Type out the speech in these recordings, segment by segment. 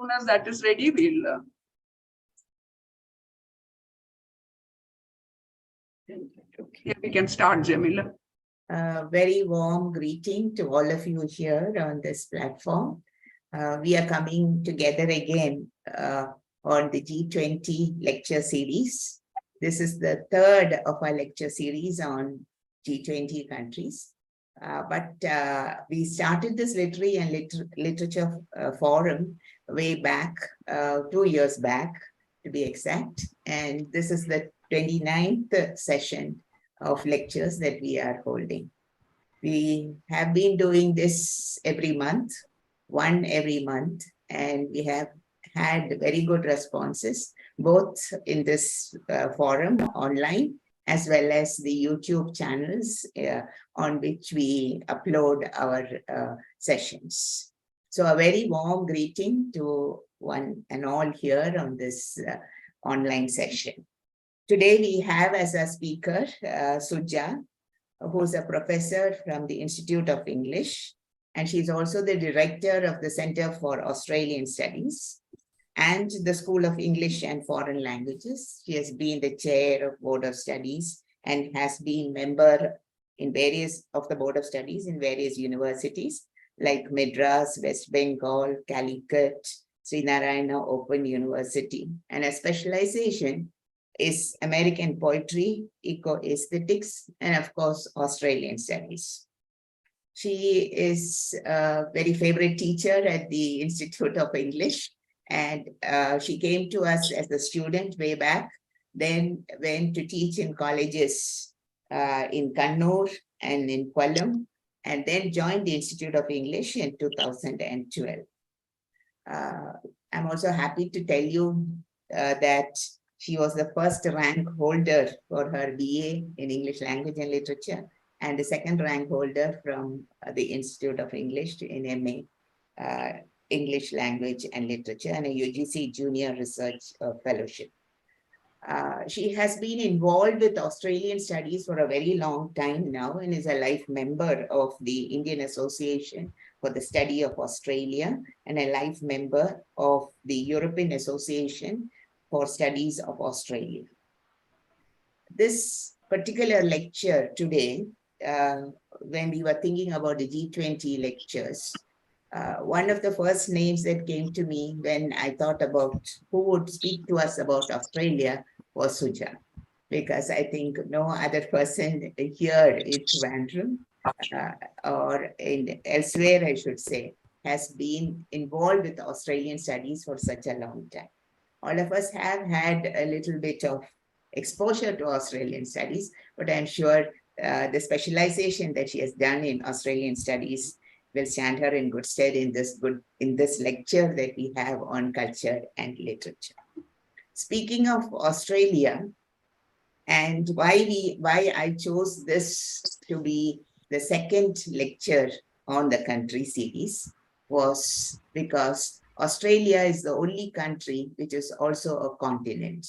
soon as that is ready, we'll. Yeah, we can start, Jamila. Very warm greeting to all of you here on this platform. We are coming together again on the G20 lecture series. This is the third of our lecture series on G20 countries. But we started this literary and literature forum way back, 2 years back to be exact. And this is the 29th session of lectures that we are holding. We have been doing this every month, one every month, and we have had very good responses, both in this forum online, as well as the YouTube channels on which we upload our sessions. So a very warm greeting to one and all here on this online session. Today we have as a speaker Suja, who's a professor from the Institute of English, and she's also the director of the Center for Australian Studies and the School of English and Foreign Languages. She has been the chair of Board of Studies and has been member in various of the Board of Studies in various universities like Madras, West Bengal, Calicut, Srinarayana Open University, and a specialization is American poetry, eco-aesthetics, and of course, Australian studies. She is a very favorite teacher at the Institute of English, and she came to us as a student way back, then went to teach in colleges in Kannur and in Kollam, and then joined the Institute of English in 2012. I'm also happy to tell you that she was the first rank holder for her BA in English Language and Literature, and the second rank holder from the Institute of English in MA, English Language and Literature, and a UGC Junior Research Fellowship. She has been involved with Australian studies for a very long time now and is a life member of the Indian Association for the Study of Australia and a life member of the European Association for Studies of Australia. This particular lecture today, when we were thinking about the G20 lectures, one of the first names that came to me when I thought about who would speak to us about Australia was Suja, because I think no other person here in Trivandrum or elsewhere, I should say, has been involved with Australian studies for such a long time. All of us have had a little bit of exposure to Australian studies, but I'm sure the specialization that she has done in Australian studies will stand her in good stead in this lecture that we have on culture and literature. Speaking of Australia, and why I chose this to be the second lecture on the country series was because Australia is the only country which is also a continent,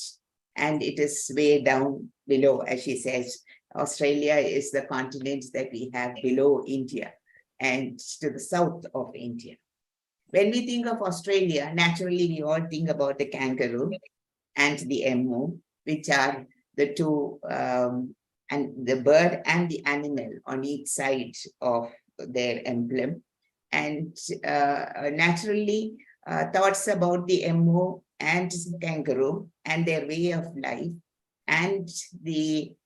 and it is way down below, as she says. Australia is the continent that we have below India and to the south of India. When we think of Australia, naturally we all think about the kangaroo and the emu, which are the two, and the bird and the animal on each side of their emblem. And naturally, thoughts about the emu and kangaroo and their way of life and the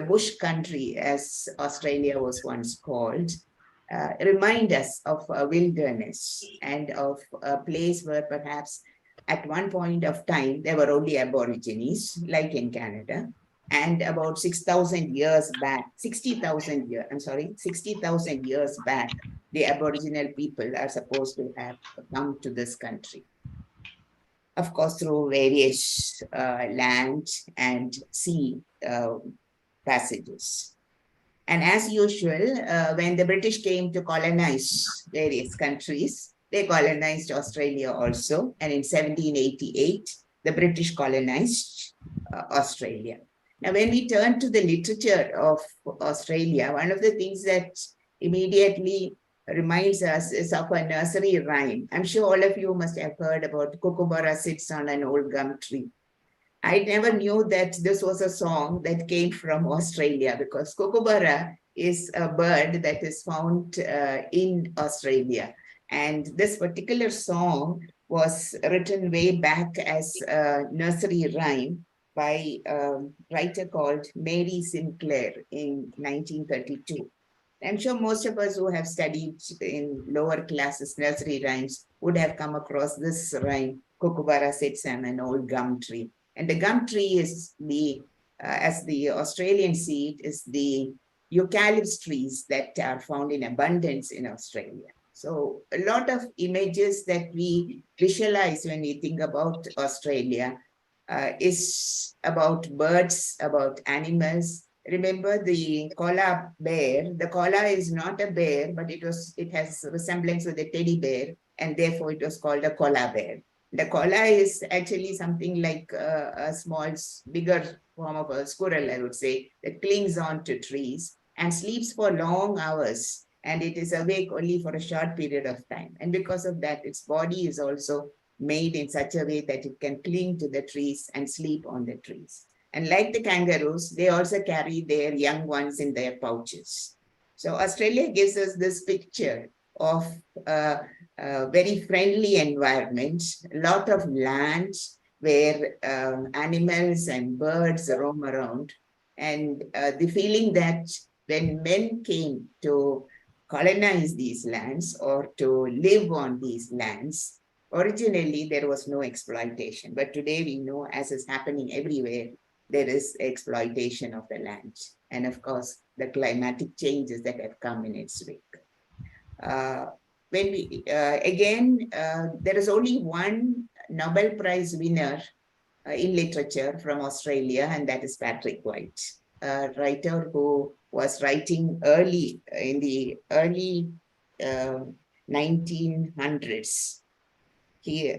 bush country, as Australia was once called, remind us of a wilderness and of a place where perhaps at one point of time there were only Aborigines, like in Canada, and about 6,000 years back, 60,000 years back, the Aboriginal people are supposed to have come to this country. Of course, through various land and sea passages. And as usual, when the British came to colonize various countries, they colonized Australia also. And in 1788, the British colonized Australia. Now, when we turn to the literature of Australia, one of the things that immediately reminds us is of a nursery rhyme. I'm sure all of you must have heard about Kookaburra sits on an old gum tree. I never knew that this was a song that came from Australia, because Kookaburra is a bird that is found in Australia. And this particular song was written way back as a nursery rhyme by a writer called Mary Sinclair in 1932. I'm sure most of us who have studied in lower classes nursery rhymes would have come across this rhyme, Kookaburra sits on an old gum tree. And the gum tree is as the Australians see it, is the eucalyptus trees that are found in abundance in Australia. So a lot of images that we visualize when we think about Australia is about birds, about animals. Remember the koala bear. The koala is not a bear, but it has resemblance with a teddy bear, and therefore it was called a koala bear. The koala is actually something like a small, bigger form of a squirrel, I would say, that clings on to trees and sleeps for long hours. And it is awake only for a short period of time. And because of that, its body is also made in such a way that it can cling to the trees and sleep on the trees. And like the kangaroos, they also carry their young ones in their pouches. So Australia gives us this picture of a very friendly environment, a lot of land where animals and birds roam around. And the feeling that when men came to colonize these lands or to live on these lands, originally there was no exploitation. But today we know, as is happening everywhere, there is exploitation of the land. And of course, the climatic changes that have come in its wake. There is only one Nobel Prize winner in literature from Australia, and that is Patrick White, a writer who was writing early in the early 1900s. He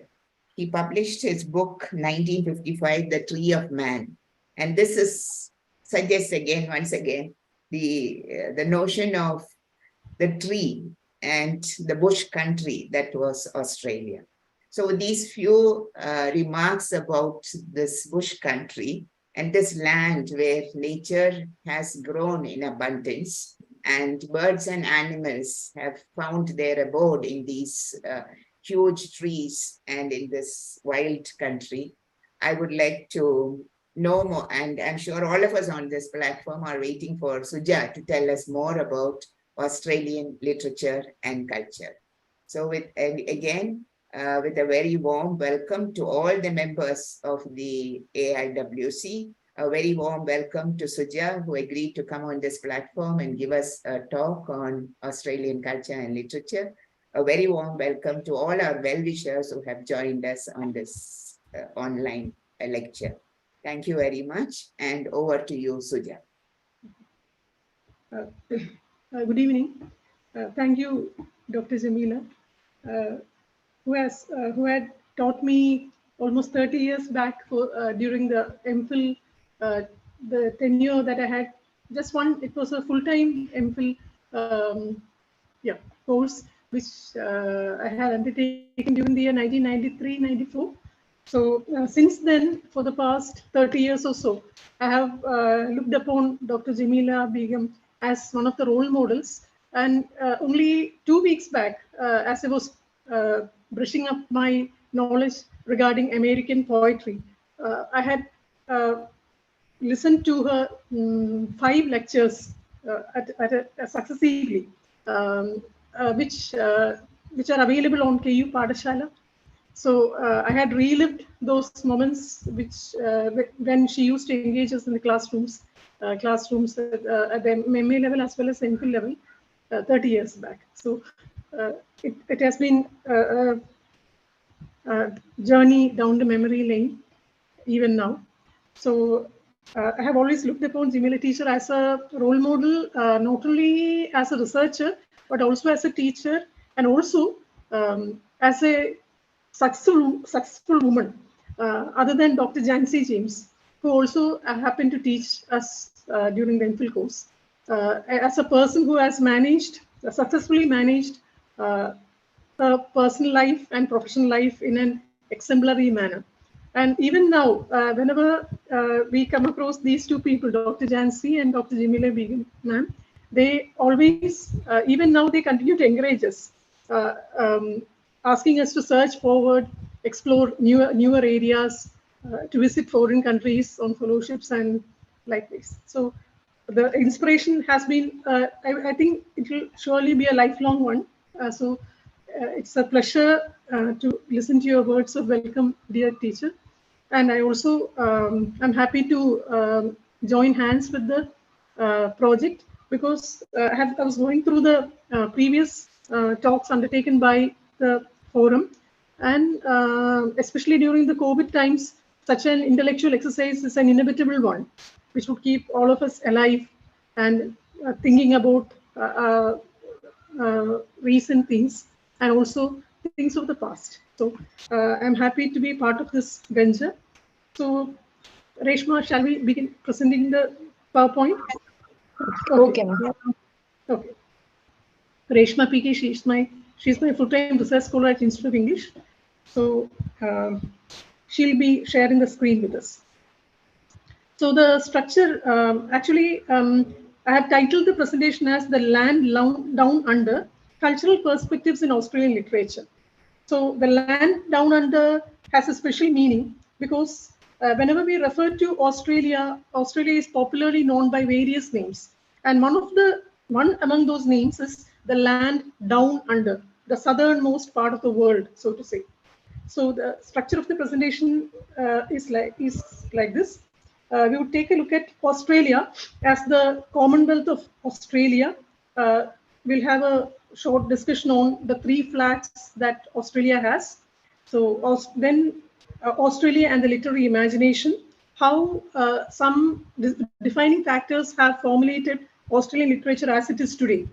published his book 1955, The Tree of Man. And this suggests again, once again, the notion of the tree and the bush country that was Australia. So these few remarks about this bush country and this land where nature has grown in abundance and birds and animals have found their abode in these huge trees and in this wild country, I would like to know more. And I'm sure all of us on this platform are waiting for Suja to tell us more about Australian literature and culture. So with a very warm welcome to all the members of the AIWC, a very warm welcome to Suja, who agreed to come on this platform and give us a talk on Australian culture and literature. A very warm welcome to all our well-wishers who have joined us on this online lecture. Thank you very much, and over to you, Suja. Good evening. Thank you, Dr. Jamila, who had taught me almost 30 years back during the MPhil, the tenure that I had. Just one, it was a full-time MPhil course, which I had undertaken during the year 1993-94. So since then, for the past 30 years or so, I have looked upon Dr. Jamila Begum as one of the role models. And only 2 weeks back, as I was brushing up my knowledge regarding American poetry, I had listened to her 5 lectures successively, which are available on KU Padashala. So I had relived those moments when she used to engage us in the classrooms at the MA level as well as MPhil level 30 years back. So it has been a journey down the memory lane even now. So I have always looked upon Jamila teacher as a role model, not only as a researcher, but also as a teacher, and also as a successful woman, other than Dr. Jancy James, who also happened to teach us during the MPhil course. As a person who has successfully managed her personal life and professional life in an exemplary manner. And even now, whenever we come across these two people, Dr. Jansi and Dr. Jamila Begum, ma'am, they always, even now, they continue to encourage us, asking us to search forward, explore newer areas, to visit foreign countries on fellowships and likewise. So the inspiration has been, I think it will surely be a lifelong one. It's a pleasure to listen to your words of welcome, dear teacher. And I also am happy to join hands with the project, because I was going through the previous talks undertaken by the forum, and especially during the COVID times, such an intellectual exercise is an inevitable one, which would keep all of us alive and thinking about recent things and also things of the past. So I'm happy to be part of this venture. So Reshma, shall we begin presenting the PowerPoint? Okay, ma'am. Okay. Reshma PK, she's my full-time research scholar at Institute of English. So she'll be sharing the screen with us. So the structure, I have titled the presentation as The Land Down Under, Cultural Perspectives in Australian Literature. So the land down under has a special meaning because whenever we refer to Australia, Australia is popularly known by various names. And one among those names is the land down under, the southernmost part of the world, so to say. So the structure of the presentation is like this. We would take a look at Australia as the Commonwealth of Australia. We'll have a short discussion on the 3 flags that Australia has. So then Australia and the literary imagination, how some defining factors have formulated Australian literature as it is today.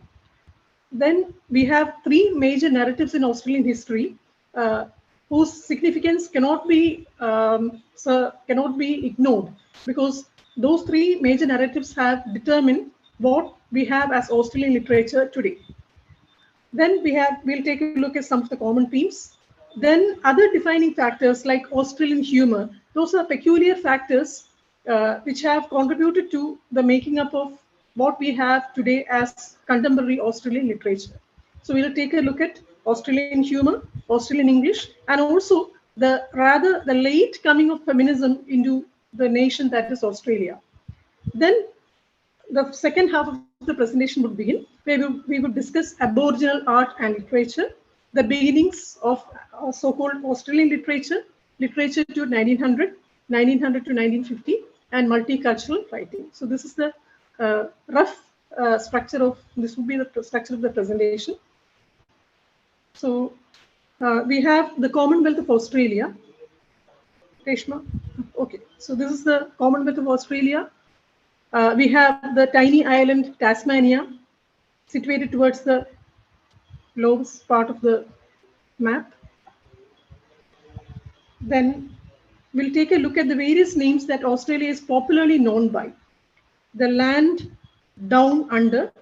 Then we have 3 major narratives in Australian history, whose significance cannot be ignored, because those 3 major narratives have determined what we have as Australian literature today. Then we'll take a look at some of the common themes. Then other defining factors like Australian humor, those are peculiar factors which have contributed to the making up of what we have today as contemporary Australian literature. So we'll take a look at Australian humor, Australian English, and also the late coming of feminism into the nation that is Australia. Then the second half of the presentation would begin, where we would discuss Aboriginal art and literature, the beginnings of so-called Australian literature to 1900 to 1950, and multicultural writing. So this is the rough structure of, this would be the structure of the presentation. So we have the Commonwealth of Australia. Reshma? Okay, so this is the Commonwealth of Australia. We have the tiny island Tasmania, situated towards the lowest part of the map. Then we'll take a look at the various names that Australia is popularly known by. The land down under.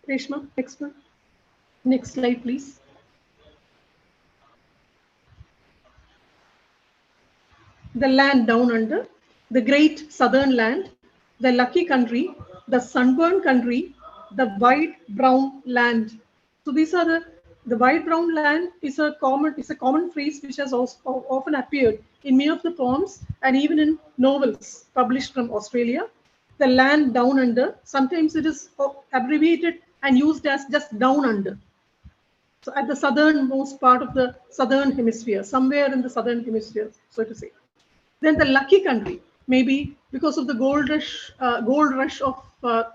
Reshma, next one. Next slide, please. The land down under, the great southern land, the lucky country, the sunburned country, the white brown land. So these are the white brown land is a common phrase which has also often appeared in many of the poems and even in novels published from Australia. The land down under, sometimes it is abbreviated and used as just down under. So at the southernmost part of the southern hemisphere, somewhere in the southern hemisphere, so to say. Then the lucky country, maybe because of the gold rush of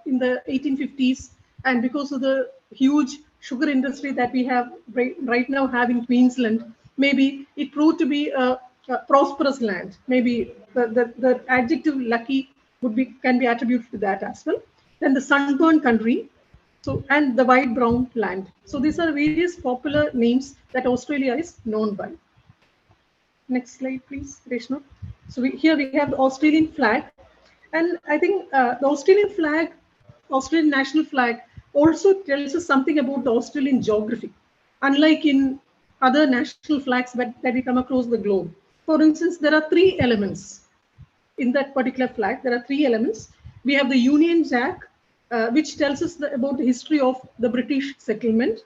in the 1850s, and because of the huge sugar industry that we have right now have in Queensland, maybe it proved to be a prosperous land. Maybe the adjective lucky can be attributed to that as well. Then the sunburned country, and the white brown land. So these are various popular names that Australia is known by. Next slide, please, Reshma. So here we have the Australian flag. And I think the Australian flag, Australian national flag, also tells us something about the Australian geography. unlike in other national flags that we come across the globe. For instance, there are three elements in that particular flag. There are three elements. We have the Union Jack, which tells us about the history of the British settlement.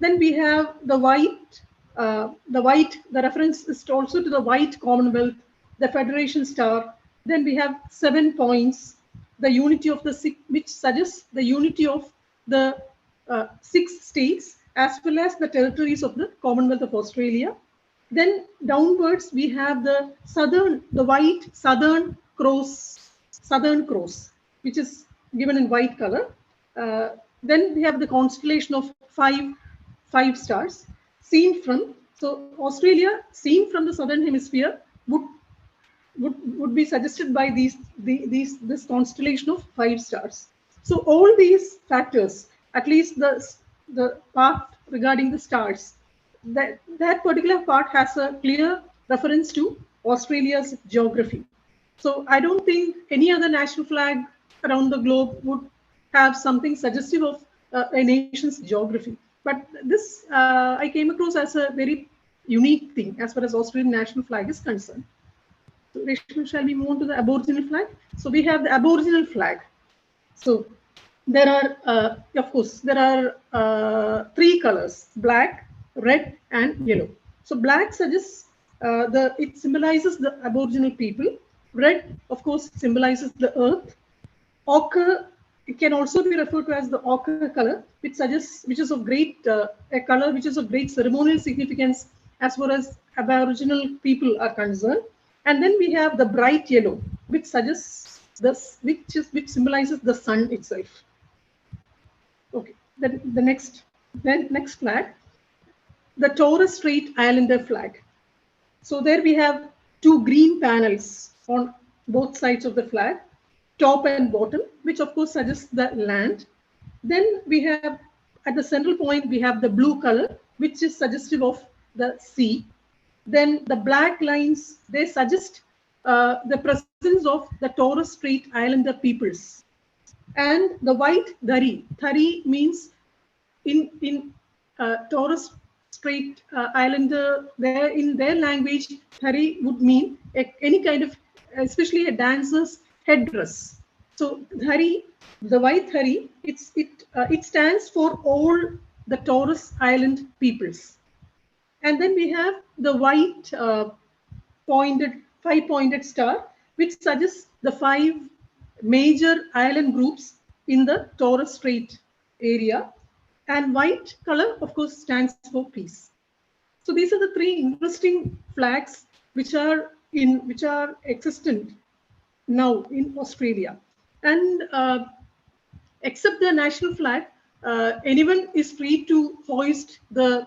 Then we have the white, the reference is also to the white Commonwealth, the Federation Star. Then we have 7 points, the unity of the six, which suggests the unity of the 6 states as well as the territories of the Commonwealth of Australia. Then downwards we have the white southern cross, which is given in white color. Then we have the constellation of five stars seen from, so Australia seen from the southern hemisphere would be suggested by this constellation of 5 stars. So all these factors, at least the part regarding the stars, that particular part has a clear reference to Australia's geography. So I don't think any other national flag around the globe would have something suggestive of a nation's geography. But this I came across as a very unique thing as far as Australian national flag is concerned. So Reshma, shall we move on to the Aboriginal flag? So we have the Aboriginal flag. So there are, of course, there are 3 colors: black, red, and yellow. So black suggests it symbolizes the Aboriginal people. Red, of course, symbolizes the earth. Ochre, it can also be referred to as the ochre color, which suggests, which is of great a color which is of great ceremonial significance as far as Aboriginal people are concerned. And then we have the bright yellow, which suggests this, which symbolizes the sun itself. Okay, then the next flag, the Torres Strait Islander flag. So there we have 2 green panels on both sides of the flag, top and bottom, which of course suggests the land. Then we have at the central point, we have the blue color, which is suggestive of the sea. Then the black lines, they suggest the presence of the Torres Strait Islander peoples. And the white thari means in Torres Strait Islander, in their language, thari would mean any kind of, especially a dancer's headdress. So thari, the white thari, it stands for all the Torres Island peoples. And then we have the white 5-pointed star, which suggests the 5 major island groups in the Torres Strait area. And white color, of course, stands for peace. So these are the 3 interesting flags which are existent now in Australia. And except the national flag, anyone is free to hoist the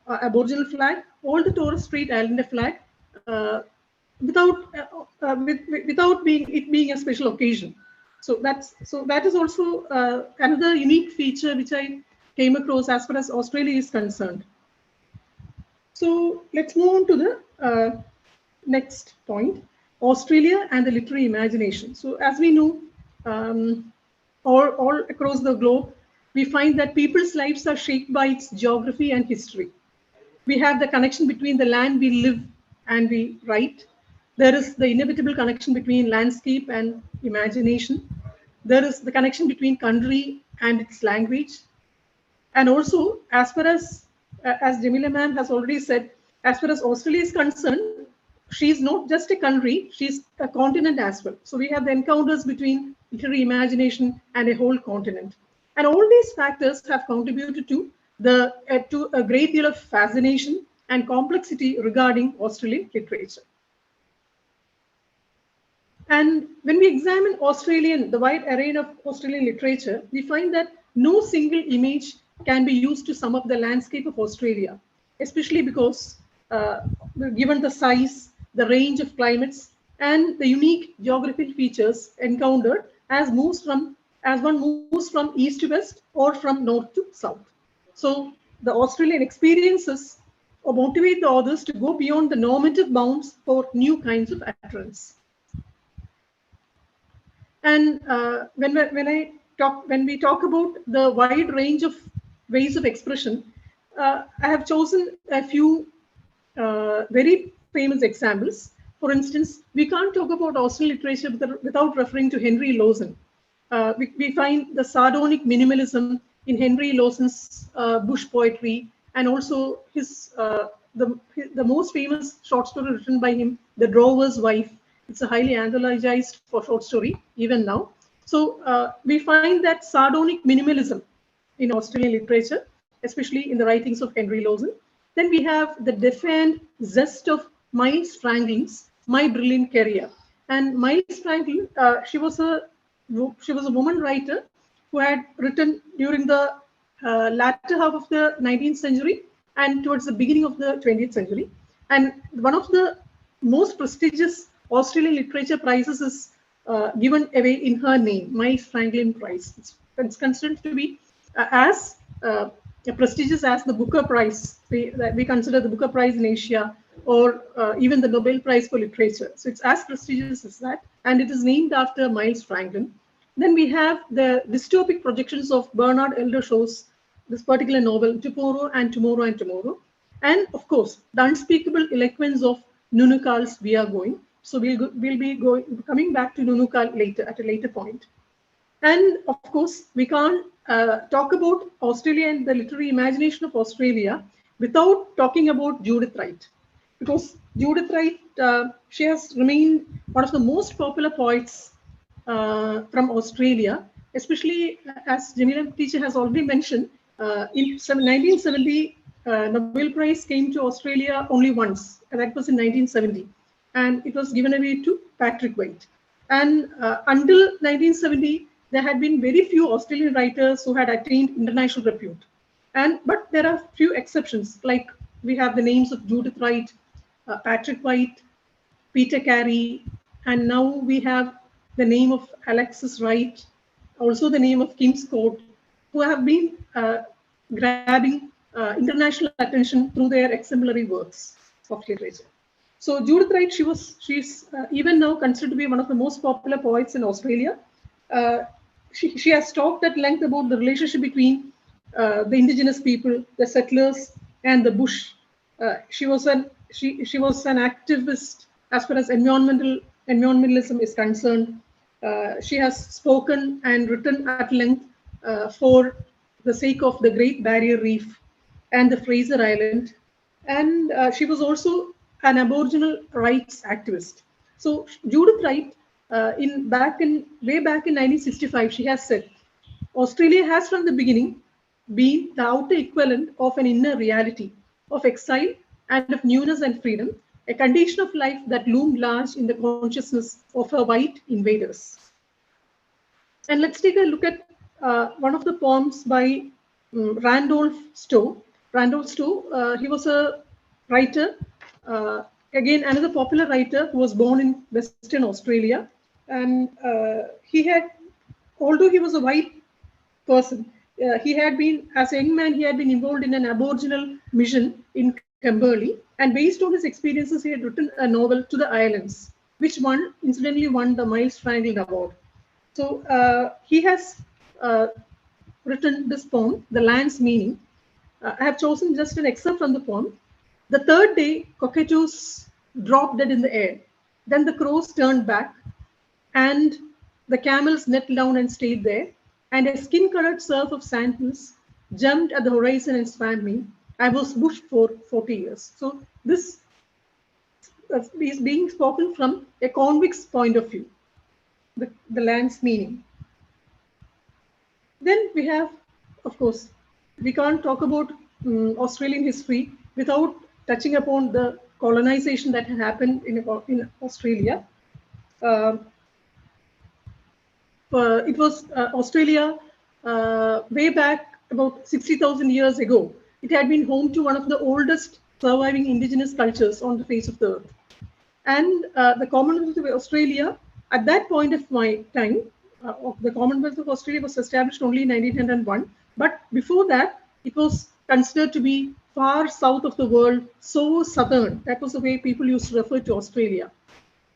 Aboriginal flag or the Torres Strait Islander flag without being a special occasion. So that is also another unique feature which I came across as far as Australia is concerned. So let's move on to the next point, Australia and the literary imagination. So as we know, all across the globe, we find that people's lives are shaped by its geography and history. We have the connection between the land we live and we write. There is the inevitable connection between landscape and imagination. There is the connection between country and its language. And also, as far as Jamila ma'am has already said, as far as Australia is concerned, she's not just a country, she's a continent as well. So we have the encounters between literary imagination and a whole continent. And all these factors have contributed to a great deal of fascination and complexity regarding Australian literature. And when we examine the wide array of Australian literature, we find that no single image can be used to sum up the landscape of Australia, especially because given the size, the range of climates, and the unique geographical features encountered as one moves from east to west or from north to south. So the Australian experiences motivate the authors to go beyond the normative bounds for new kinds of utterance. And when we talk about the wide range of ways of expression, I have chosen a few very famous examples. For instance, we can't talk about Australian literature without referring to Henry Lawson. We find the sardonic minimalism in Henry Lawson's bush poetry, and also the most famous short story written by him, The Drover's Wife. It's a highly anthologized for short story even now. So we find that sardonic minimalism in Australian literature, especially in the writings of Henry Lawson. Then we have the defiant zest of Miles Franklin's My Brilliant Career. And Miles Franklin, she was a woman writer who had written during the latter half of the 19th century and towards the beginning of the 20th century. And one of the most prestigious Australian literature prizes is given away in her name, Miles Franklin Prize. It's considered to be as prestigious as the Booker Prize. We consider the Booker Prize in Asia, or even the Nobel Prize for Literature. So it's as prestigious as that, and it is named after Miles Franklin. Then we have the dystopic projections of Bernard Eldershaw's this particular novel, Tomorrow and Tomorrow and Tomorrow. And of course, the unspeakable eloquence of Nunukal's We Are Going. So we'll be coming back to Nunukal later at a later point. And of course, we can't talk about Australia and the literary imagination of Australia without talking about Judith Wright. Because Judith Wright, she has remained one of the most popular poets from Australia, especially as Jamila teacher has already mentioned, in 1970, Nobel Prize came to Australia only once, and that was in 1970. And it was given away to Patrick White. And until 1970, there had been very few Australian writers who had attained international repute. But there are few exceptions, like we have the names of Judith Wright, Patrick White, Peter Carey, and now we have the name of Alexis Wright, also the name of Kim Scott, who have been grabbing international attention through their exemplary works of literature. So Judith Wright, she's even now considered to be one of the most popular poets in Australia. She has talked at length about the relationship between the indigenous people, the settlers, and the bush. She was an activist as far as environmentalism is concerned. She has spoken and written at length for the sake of the Great Barrier Reef and the Fraser Island. And she was also an Aboriginal rights activist. So Judith Wright, way back in 1965, she has said, Australia has from the beginning been the outer equivalent of an inner reality, of exile and of newness and freedom, a condition of life that loomed large in the consciousness of her white invaders. And let's take a look at one of the poems by Randolph Stowe. Randolph Stowe, he was a writer, again another popular writer who was born in Western Australia. And although he was a white person, he had been, as a young man, he had been involved in an Aboriginal mission in Kimberley. And based on his experiences, he had written a novel, To the Islands, which incidentally won the Miles Franklin Award. So he has written this poem, The Land's Meaning. I have chosen just an excerpt from the poem. The third day, cockatoos dropped dead in the air. Then the crows turned back, and the camels knelt down and stayed there. And a skin-colored surf of sandhills jumped at the horizon and swam me. I was bushed for 40 years. So this is being spoken from a convict's point of view, the land's meaning. Then we have, of course, we can't talk about Australian history without touching upon the colonization that happened in Australia. It was Australia way back about 60,000 years ago. It had been home to one of the oldest surviving indigenous cultures on the face of the earth. And the Commonwealth of Australia, at that point of my time, the Commonwealth of Australia was established only in 1901. But before that, it was considered to be far south of the world, so southern. That was the way people used to refer to Australia.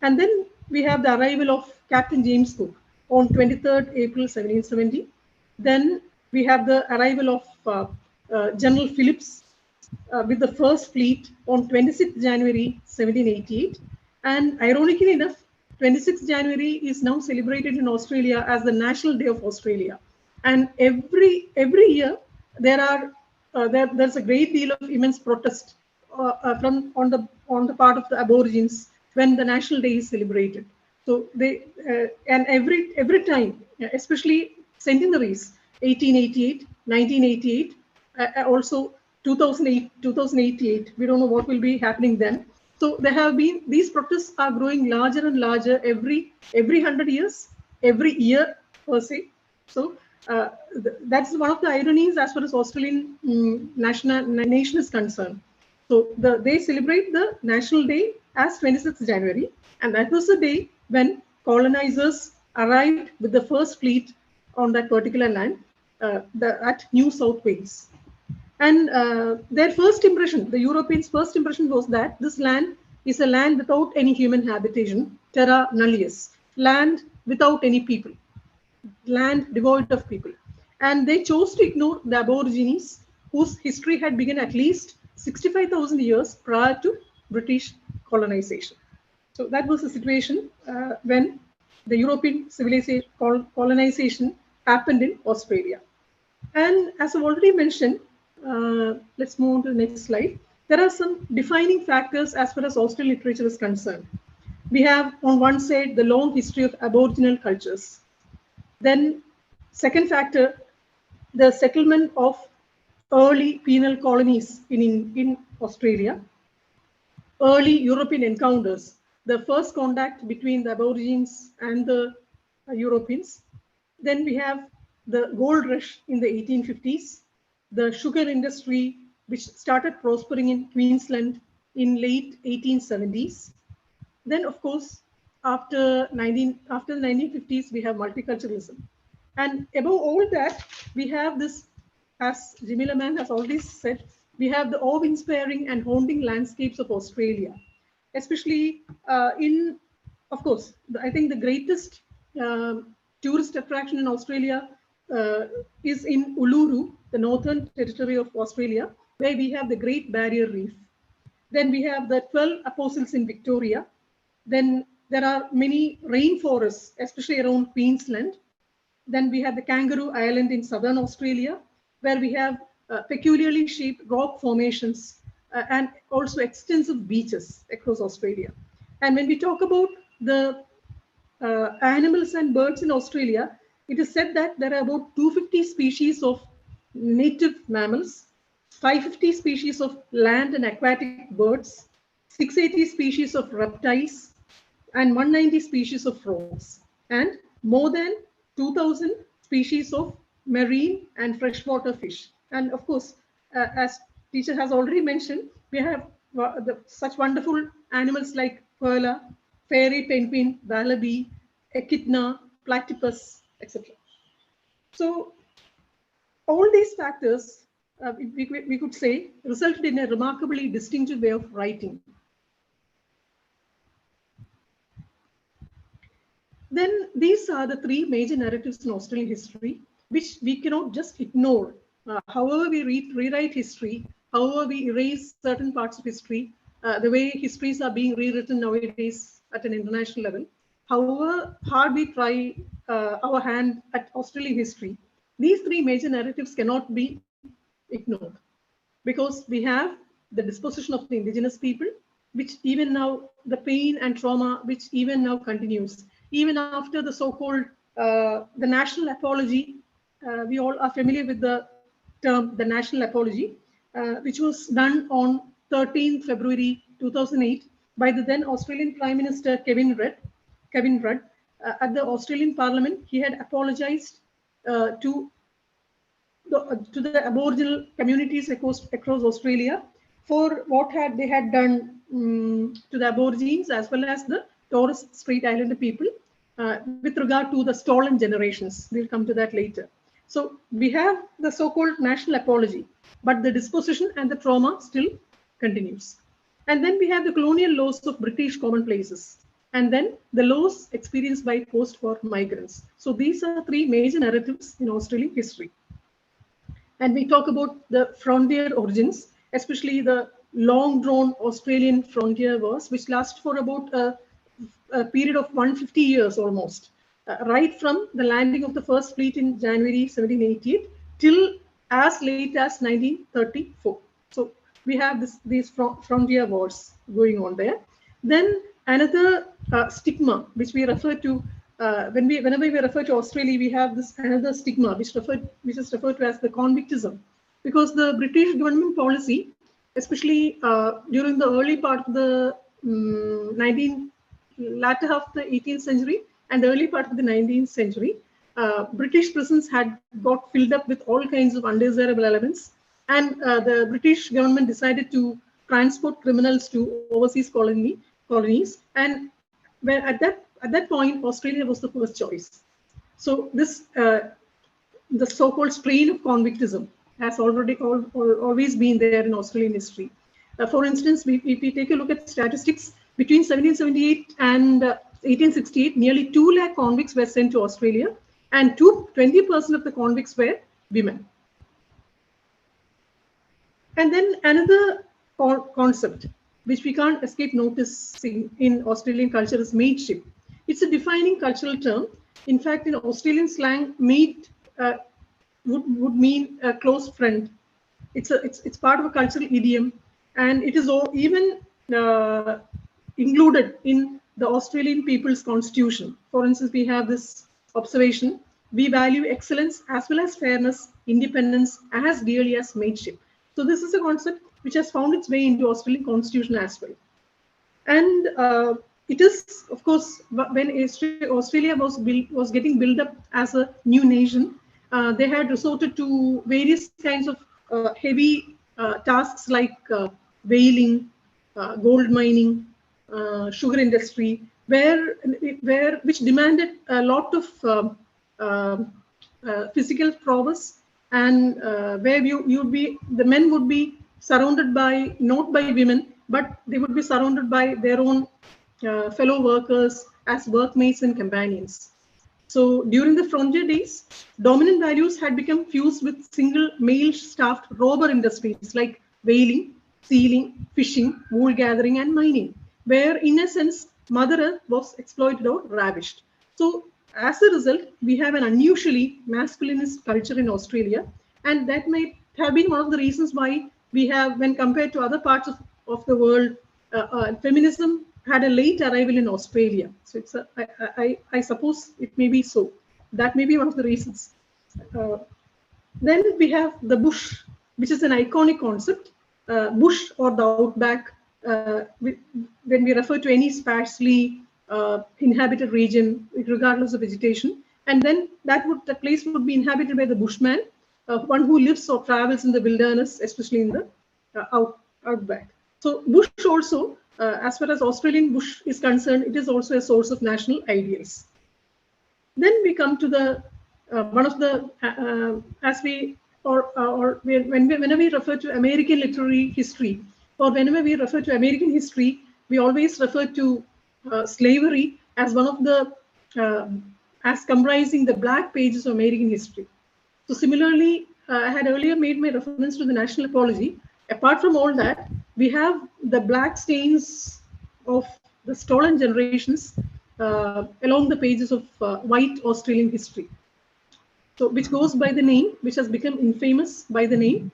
And then we have the arrival of Captain James Cook on 23rd April 1770. Then we have the arrival of General Phillips with the first fleet on 26th January 1788. And ironically enough, 26th January is now celebrated in Australia as the National Day of Australia. And every year there's a great deal of immense protest on the part of the Aborigines when the National Day is celebrated. So they and every time, especially centenaries, 1888, 1988, also 2008, 2088. We don't know what will be happening then. So there have been, these protests are growing larger and larger every 100 years, every year per se. So that's one of the ironies as far as Australian nation is concerned. So they celebrate the National Day as 26th January, and that was the day when colonizers arrived with the first fleet on that particular land at New South Wales. And their first impression, the Europeans' first impression was that this land is a land without any human habitation, terra nullius, land without any people, land devoid of people. And they chose to ignore the Aborigines, whose history had begun at least 65,000 years prior to British colonization. So that was the situation when the European civilization colonization happened in Australia. And as I've already mentioned, let's move on to the next slide. There are some defining factors as far as Australian literature is concerned. We have on one side the long history of Aboriginal cultures. Then second factor, the settlement of early penal colonies in Australia. Early European encounters, the first contact between the Aborigines and the Europeans. Then we have the gold rush in the 1850s, the sugar industry, which started prospering in Queensland in late 1870s. Then, of course, after the 1950s, we have multiculturalism. And above all that, we have this, as Jamila Mann has already said, we have the awe-inspiring and haunting landscapes of Australia, especially of course, I think the greatest tourist attraction in Australia is in Uluru, the Northern Territory of Australia, where we have the Great Barrier Reef. Then we have the 12 Apostles in Victoria. Then there are many rainforests, especially around Queensland. Then we have the Kangaroo Island in southern Australia, where we have peculiarly shaped rock formations and also extensive beaches across Australia. And when we talk about the animals and birds in Australia, it is said that there are about 250 species of native mammals, 550 species of land and aquatic birds, 680 species of reptiles, and 190 species of frogs, and more than 2,000 species of marine and freshwater fish. And of course, as teacher has already mentioned, we have such wonderful animals like koala, fairy penguin, wallaby, echidna, platypus, etc. So all these factors, we could say, resulted in a remarkably distinctive way of writing. Then these are the three major narratives in Australian history, which we cannot just ignore. However we rewrite history, however we erase certain parts of history, the way histories are being rewritten nowadays at an international level, however hard we try our hand at Australian history, these three major narratives cannot be ignored, because we have the dispossession of the indigenous people, which even now, the pain and trauma which even now continues, even after the so-called the national apology. We all are familiar with the term, the national apology, which was done on 13th February 2008 by the then Australian Prime Minister Kevin Rudd. At the Australian Parliament, he had apologized to the Aboriginal communities across Australia for what they had done to the Aborigines as well as the Torres Strait Islander people with regard to the stolen generations. We'll come to that later. So we have the so-called national apology, but the dispossession and the trauma still continues. And then we have the colonial laws of British commonplaces, and then the loss experienced by post-war migrants. So these are three major narratives in Australian history. And we talk about the frontier origins. especially the long-drawn Australian frontier wars, which last for about a period of 150 years almost, right from the landing of the first fleet in January 1788 till as late as 1934. So we have these frontier wars going on there. Then another stigma which we refer to whenever we refer to Australia, we have this another stigma which is referred to as the convictism, because the British government policy, especially during the early part of the latter half of the 18th century and the early part of the 19th century, British prisons had got filled up with all kinds of undesirable elements, and the British government decided to transport criminals to overseas colonies, and where at that point Australia was the first choice. So this the so-called strain of convictism has always been there in Australian history. For instance, if we take a look at statistics, between 1778 and 1868, nearly 2 lakh convicts were sent to Australia, and 20% of the convicts were women. And then another concept which we can't escape noticing in Australian culture is mateship. It's a defining cultural term. In fact, in Australian slang, mate would mean a close friend. It's part of a cultural idiom, and it is even included in the Australian People's Constitution. For instance, we have this observation: we value excellence as well as fairness, independence as dearly as mateship. So this is a concept which has found its way into Australian Constitution as well. And it is, of course, when Australia was getting built up as a new nation, they had resorted to various kinds of heavy tasks like whaling, gold mining, sugar industry, which demanded a lot of physical prowess, and where the men would be surrounded by, not by women, but they would be surrounded by their own fellow workers as workmates and companions. So during the frontier days, dominant values had become fused with single male-staffed robber industries like whaling, sealing, fishing, wool gathering, and mining, where in a sense Mother Earth was exploited or ravished. So as a result, we have an unusually masculinist culture in Australia, and that might have been one of the reasons why we have, when compared to other parts of the world, feminism had a late arrival in Australia. So it's I suppose it may be so. That may be one of the reasons. Then we have the bush, which is an iconic concept. Bush or the outback, when we refer to any sparsely inhabited region, regardless of vegetation, and then the place would be inhabited by the bushman, one who lives or travels in the wilderness, especially in the outback. So bush also, as far as Australian bush is concerned, it is also a source of national ideals. Then we come to the one of the whenever we refer to American literary history, or whenever we refer to American history, we always refer to slavery as one of the as comprising the black pages of American history. So similarly, I had earlier made my reference to the national apology. Apart from all that, we have the black stains of the stolen generations along the pages of white Australian history. So which goes by the name, which has become infamous by the name,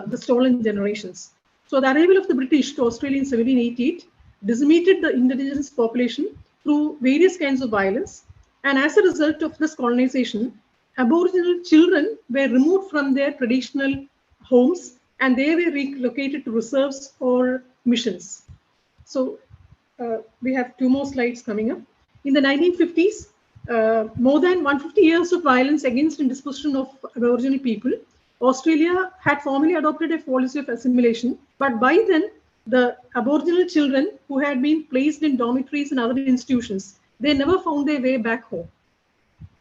the stolen generations. So the arrival of the British to Australia in 1788 decimated the indigenous population through various kinds of violence. And as a result of this colonization, Aboriginal children were removed from their traditional homes, and they were relocated to reserves or missions. So we have 2 more slides coming up. In the 1950s, more than 150 years of violence against and dispossession of Aboriginal people, Australia had formally adopted a policy of assimilation, but by then, the Aboriginal children who had been placed in dormitories and other institutions, they never found their way back home.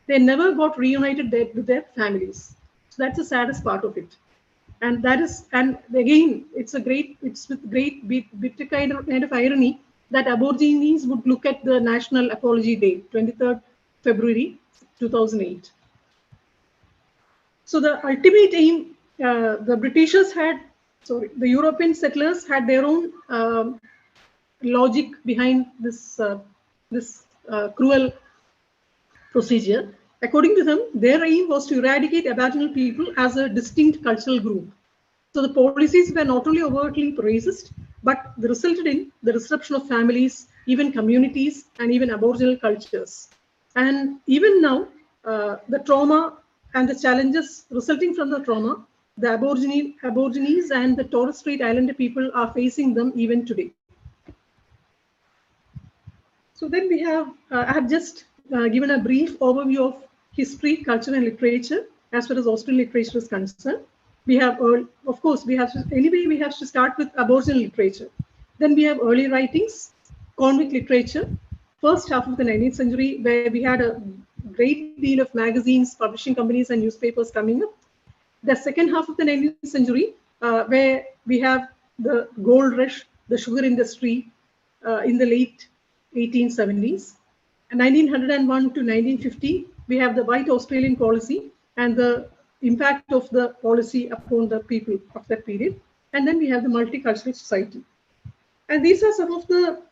They never got reunited with their families. So that's the saddest part of it. And that is, and again, it's with great bitter kind of irony that Aborigines would look at the National Apology Day, 23rd February 2008. So the ultimate aim, the Britishers had sorry, the European settlers had their own logic behind this cruel procedure. According to them, their aim was to eradicate Aboriginal people as a distinct cultural group. So the policies were not only overtly racist, but they resulted in the disruption of families, even communities, and even Aboriginal cultures. And even now, the trauma and the challenges resulting from the trauma, the Aborigines and the Torres Strait Islander people are facing them even today. So then we have, I have just given a brief overview of history, culture, and literature as far as Australian literature is concerned. We have, of course, we have to start with Aboriginal literature. Then we have early writings, convict literature, first half of the 19th century, where we had a great deal of magazines, publishing companies, and newspapers coming up. The second half of the 19th century, where we have the gold rush, the sugar industry in the late 1870s. And 1901 to 1950, we have the white Australian policy and the impact of the policy upon the people of that period. And then we have the multicultural society. And these are some of the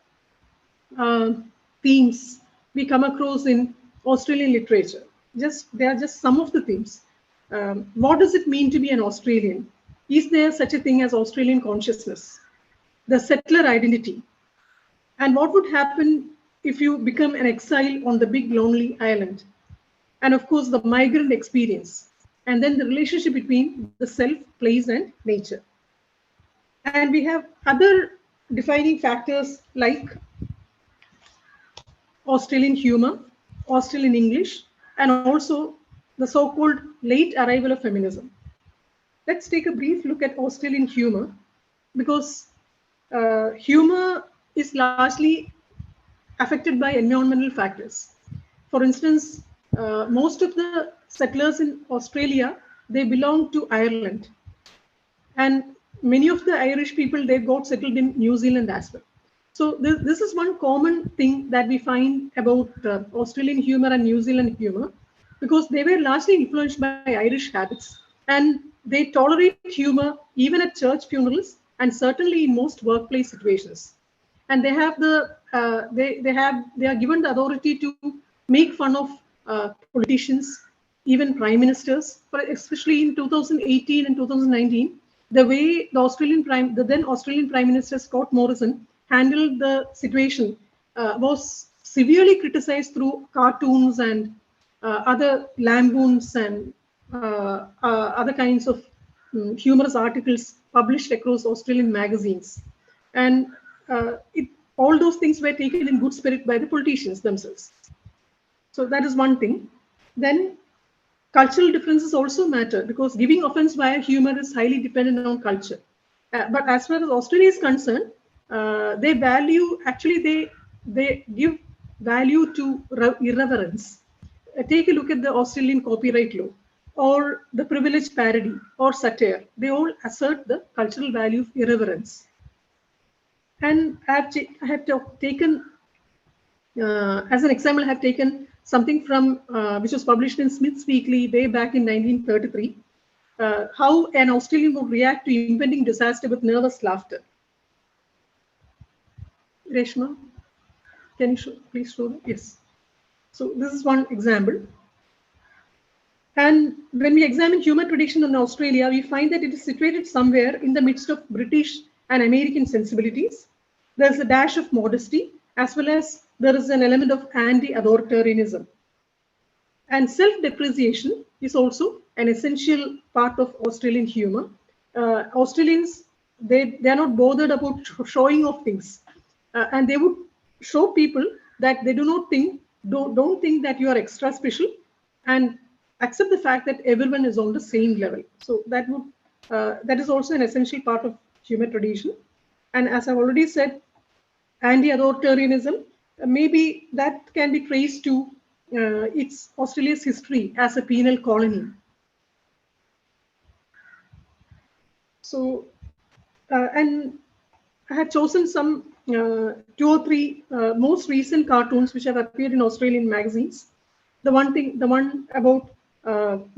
themes we come across in Australian literature. They are just some of the themes. What does it mean to be an Australian? Is there such a thing as Australian consciousness? The settler identity. And what would happen if you become an exile on the big lonely island? And of course, the migrant experience. And then the relationship between the self, place, and nature. And we have other defining factors like Australian humor, Australian English, and also the so-called late arrival of feminism. Let's take a brief look at Australian humor, because humor is largely affected by environmental factors. For instance, most of the settlers in Australia, they belong to Ireland. And many of the Irish people, they got settled in New Zealand as well. So this is one common thing that we find about Australian humor and New Zealand humor, because they were largely influenced by Irish habits, and they tolerate humor even at church funerals and certainly in most workplace situations. And they have they are given the authority to make fun of politicians, even prime ministers. But especially in 2018 and 2019, the way the then Australian Prime Minister Scott Morrison handled the situation was severely criticized through cartoons and other lampoons and other kinds of humorous articles published across Australian magazines. And all those things were taken in good spirit by the politicians themselves. So that is one thing. Then cultural differences also matter, because giving offense via humor is highly dependent on culture. But as far as Australia is concerned, they give value to irreverence. Take a look at the Australian copyright law, or the privilege parody, or satire. They all assert the cultural value of irreverence. And I have taken, as an example, I have taken something from which was published in Smith's Weekly way back in 1933, how an Australian would react to impending disaster with nervous laughter. Reshma, can you please show that? Yes. So this is one example. And when we examine humor tradition in Australia, we find that it is situated somewhere in the midst of British and American sensibilities. There's a dash of modesty, as well as there is an element of anti-authoritarianism. And self-depreciation is also an essential part of Australian humor. Australians, they are not bothered about showing off things. And they would show people that they don't think that you are extra special, and accept the fact that everyone is on the same level. So that is also an essential part of humor tradition. And as I've already said, anti-authoritarianism, maybe that can be traced to its Australia's history as a penal colony. So, and I have chosen some 2 or 3 most recent cartoons which have appeared in Australian magazines. We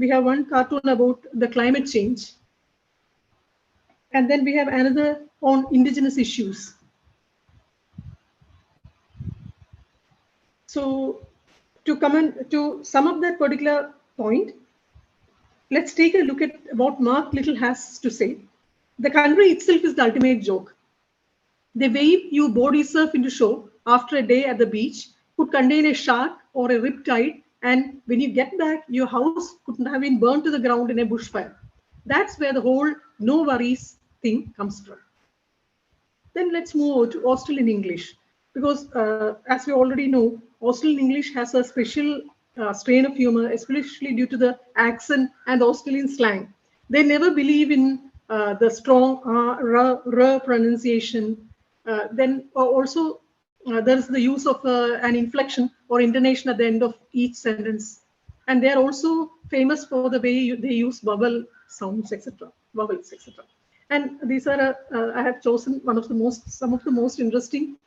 have one cartoon about the climate change. And then we have another on indigenous issues. So to sum up that particular point, let's take a look at what Mark Little has to say. The country itself is the ultimate joke. The wave you body surf into shore after a day at the beach could contain a shark or a riptide, and when you get back, your house couldn't have been burned to the ground in a bushfire. That's where the whole no worries thing comes from. Then let's move over to Australian English, because as we already know, Australian English has a special strain of humor, especially due to the accent and Australian slang. They never believe in the strong r pronunciation. Then also there's the use of an inflection or intonation at the end of each sentence. And they're also famous for the way they use vowel sounds, etc., vowels, etc. And these are, I have chosen some of the most interesting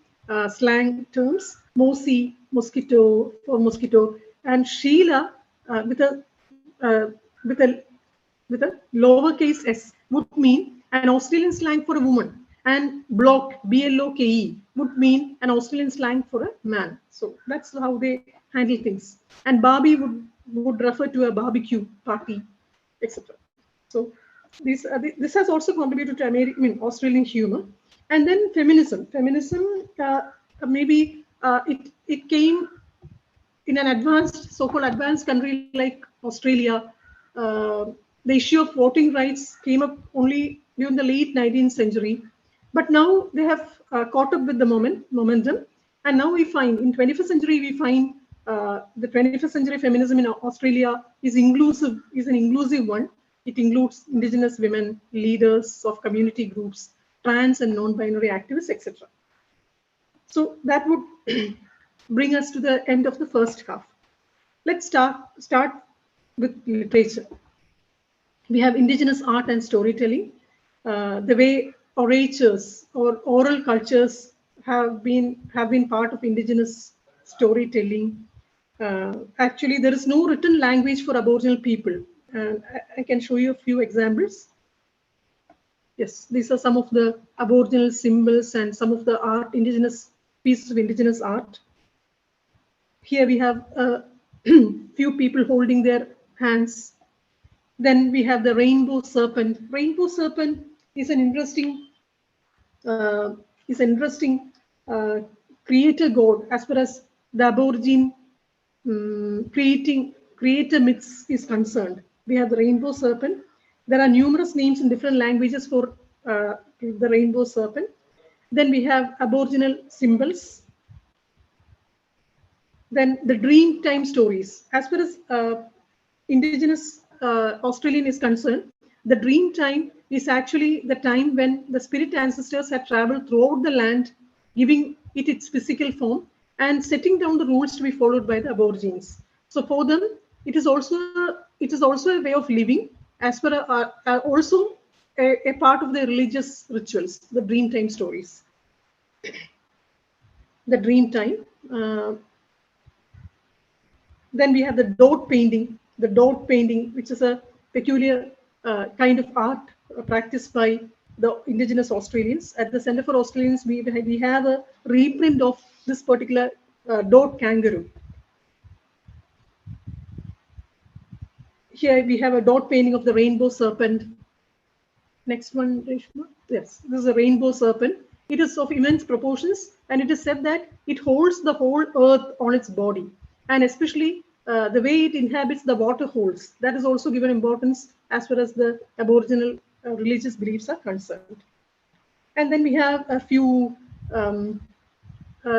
slang terms: Mosi, mosquito, for mosquito, and Sheila with a lowercase s would mean an Australian slang for a woman, and bloke, BLOKE, would mean an Australian slang for a man. So that's how they handle things. And Barbie would refer to a barbecue party, etc. So this has also contributed to Australian humor. And then feminism. Maybe it came in an advanced, so-called advanced country like Australia. The issue of voting rights came up only during the late 19th century, but now they have caught up with the momentum. And now we find in 21st century, we find the 21st century feminism in Australia is an inclusive one. It includes Indigenous women, leaders of community groups, trans and non-binary activists, etc. So that would bring us to the end of the first half. Let's start with literature. We have Indigenous art and storytelling. The way orators or oral cultures have been part of Indigenous storytelling. Actually, there is no written language for Aboriginal people. And I can show you a few examples. Yes, these are some of the Aboriginal symbols and some of the art, Indigenous pieces of Indigenous art. Here we have a few people holding their hands. Then we have the rainbow serpent. Rainbow serpent is an interesting creator god as far as the Aborigine creator myths is concerned. We have the rainbow serpent. There are numerous names in different languages for the rainbow serpent. Then we have Aboriginal symbols. Then the dream time stories. As far as Indigenous Australian is concerned, the dream time is actually the time when the spirit ancestors have traveled throughout the land, giving it its physical form and setting down the rules to be followed by the Aborigines. So for them, it is also a way of living, as per also a part of their religious rituals, the dream time stories. The dream time. Then we have the dot painting. The dot painting, which is a peculiar kind of art practiced by the Indigenous Australians. At the Center for Australians, we have a reprint of this particular dot kangaroo. Here we have a dot painting of the rainbow serpent. Next one, Reshma. Yes, this is a rainbow serpent. It is of immense proportions, and it is said that it holds the whole earth on its body, and especially the way it inhabits the water holes. That is also given importance as far as the Aboriginal religious beliefs are concerned. And then we have a few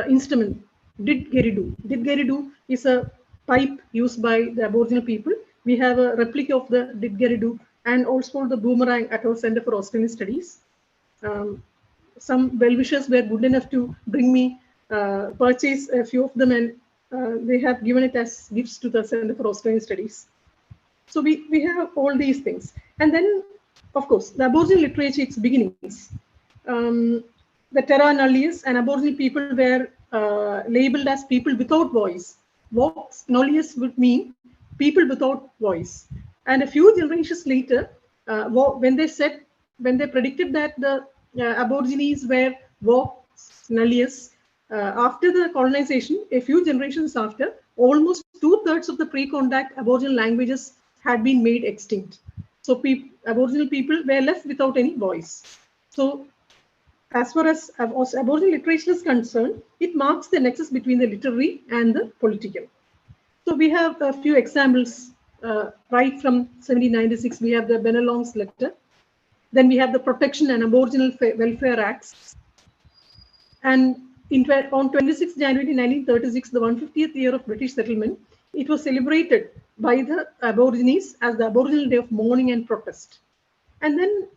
instruments. Didgeridoo. Didgeridoo is a pipe used by the Aboriginal people. We have a replica of the didgeridoo and also the boomerang at our Center for Australian Studies. Some well-wishers were good enough to bring me, purchase a few of them, and they have given it as gifts to the Center for Australian Studies. So we have all these things. And then, of course, the Aboriginal literature, its beginnings. The Terra Nullius and Aboriginal people were labeled as people without voice. Vox Nullius would mean people without voice. And a few generations later, when they said when they predicted that the Aborigines were vox nullius, after the colonization, a few generations after, almost 2/3 of the pre-contact Aboriginal languages had been made extinct. So Aboriginal people were left without any voice. So as far as Aboriginal literature is concerned, it marks the nexus between the literary and the political. So we have a few examples right from 1796. We have the Bennelong's letter. Then we have the Protection and Aboriginal Welfare Acts. And on 26 January 1936, the 150th year of British settlement, it was celebrated by the Aborigines as the Aboriginal Day of Mourning and Protest. And then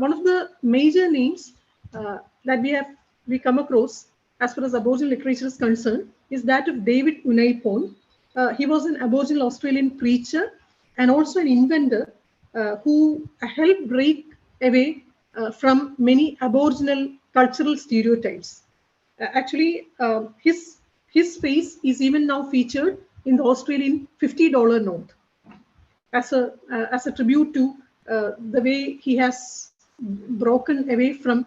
one of the major names that we come across as far as Aboriginal literature is concerned is that of David Unaipon. He was an Aboriginal Australian preacher and also an inventor who helped break away from many Aboriginal cultural stereotypes. Actually, his face is even now featured in the Australian $50 note as a tribute to the way he has broken away from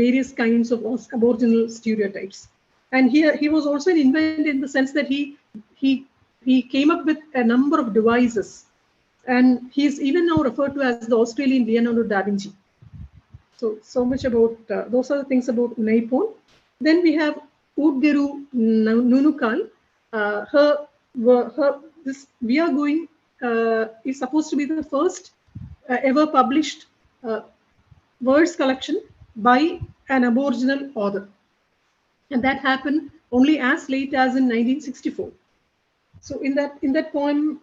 various kinds of Aboriginal stereotypes. And here he was also an inventor in the sense that he came up with a number of devices, and he is even now referred to as the Australian Leonardo da Vinci. So much about those are the things about Unaipon. Then we have Udgeru Nunukal. This We Are Going is supposed to be the first ever published verse collection by an Aboriginal author, and that happened only as late as in 1964. So in that poem,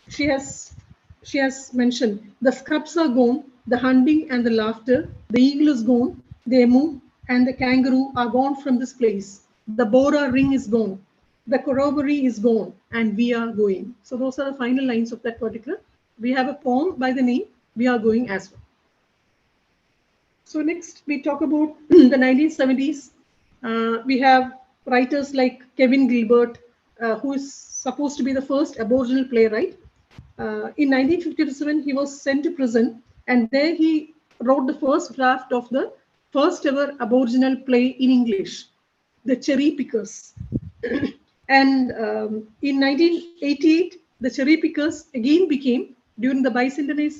she has mentioned the scrubs are gone, the hunting and the laughter, the eagle is gone, the emu and the kangaroo are gone from this place. The Bora ring is gone, the corroboree is gone, and we are going. So those are the final lines of that particular. We have a poem by the name We Are Going as well. So next we talk about the 1970s. We have writers like Kevin Gilbert, who is supposed to be the first Aboriginal playwright. In 1957, he was sent to prison, and there he wrote the first draft of the first ever Aboriginal play in English, The Cherry Pickers. And in 1988, The Cherry Pickers again became, during the bicentenary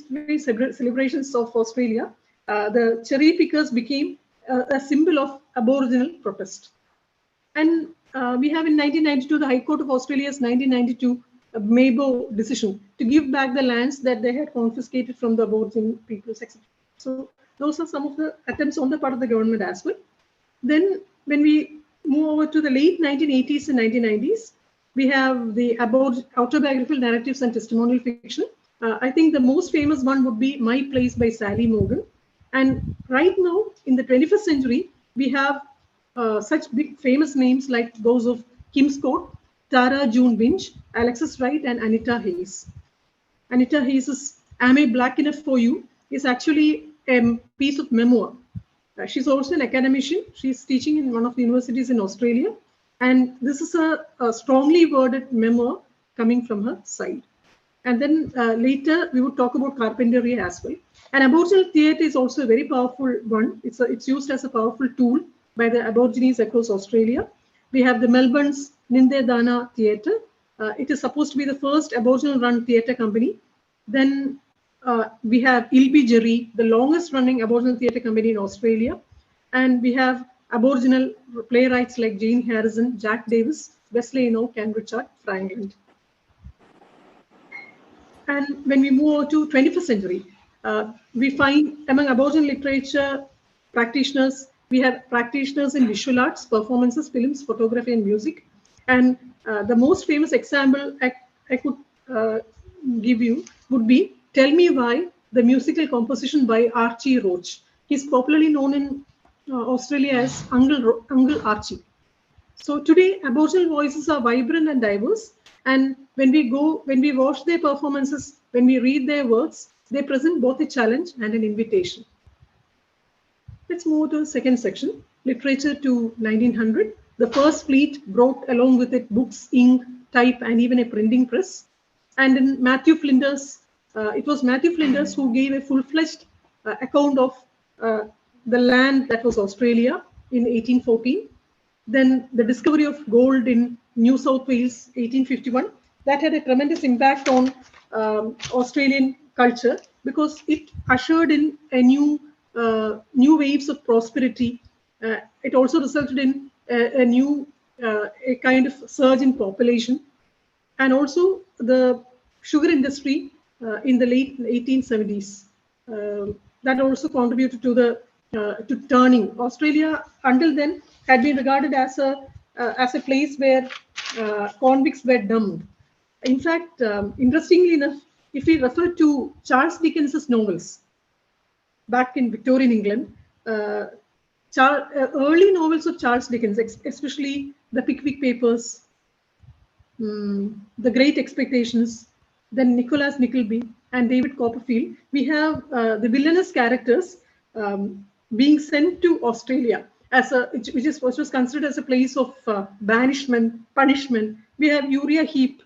celebrations of Australia, the cherry pickers became a symbol of Aboriginal protest. And we have in 1992, the High Court of Australia's 1992 Mabo decision to give back the lands that they had confiscated from the Aboriginal peoples, etc. So those are some of the attempts on the part of the government as well. Then when we move over to the late 1980s and 1990s, we have the autobiographical narratives and testimonial fiction. I think the most famous one would be My Place by Sally Morgan. And right now, in the 21st century, we have such big famous names like those of Kim Scott, Tara June Winch, Alexis Wright, and Anita Hayes. Anita Hayes' Am I Black Enough for You is actually a piece of memoir. She's also an academician. She's teaching in one of the universities in Australia. And this is a strongly worded memoir coming from her side. And then later, we would talk about carpentry as well. And Aboriginal theatre is also a very powerful one. It's used as a powerful tool by the Aborigines across Australia. We have the Melbourne's Ninde Dana Theatre. It is supposed to be the first Aboriginal-run theatre company. Then we have Ilbi Jerry, the longest-running Aboriginal theatre company in Australia. And we have Aboriginal playwrights like Jane Harrison, Jack Davis, Wesley Enoch, and Richard Franklin. And when we move on to 21st century, we find among Aboriginal literature practitioners, we have practitioners in visual arts, performances, films, photography, and music. And the most famous example I could give you would be Tell Me Why, the musical composition by Archie Roach. He's popularly known in Australia as Uncle Archie. So today, Aboriginal voices are vibrant and diverse. And when we watch their performances, when we read their works, they present both a challenge and an invitation. Let's move to the second section, literature to 1900. The first fleet brought along with it books, ink, type, and even a printing press. And in Matthew Flinders, it was Matthew Flinders who gave a full-fledged account of the land that was Australia in 1814. Then the discovery of gold in New South Wales, 1851, that had a tremendous impact on Australian culture because it ushered in a new waves of prosperity. It also resulted in a kind of surge in population, and also the sugar industry in the late 1870s. That also contributed to the to turning. Australia until then had been regarded as a place where convicts were dumped. In fact, interestingly enough, if we refer to Charles Dickens's novels back in Victorian England, early novels of Charles Dickens, especially the Pickwick Papers, The Great Expectations, then Nicholas Nickleby and David Copperfield, we have the villainous characters being sent to Australia as which was considered as a place of banishment, punishment. We have Uriah Heep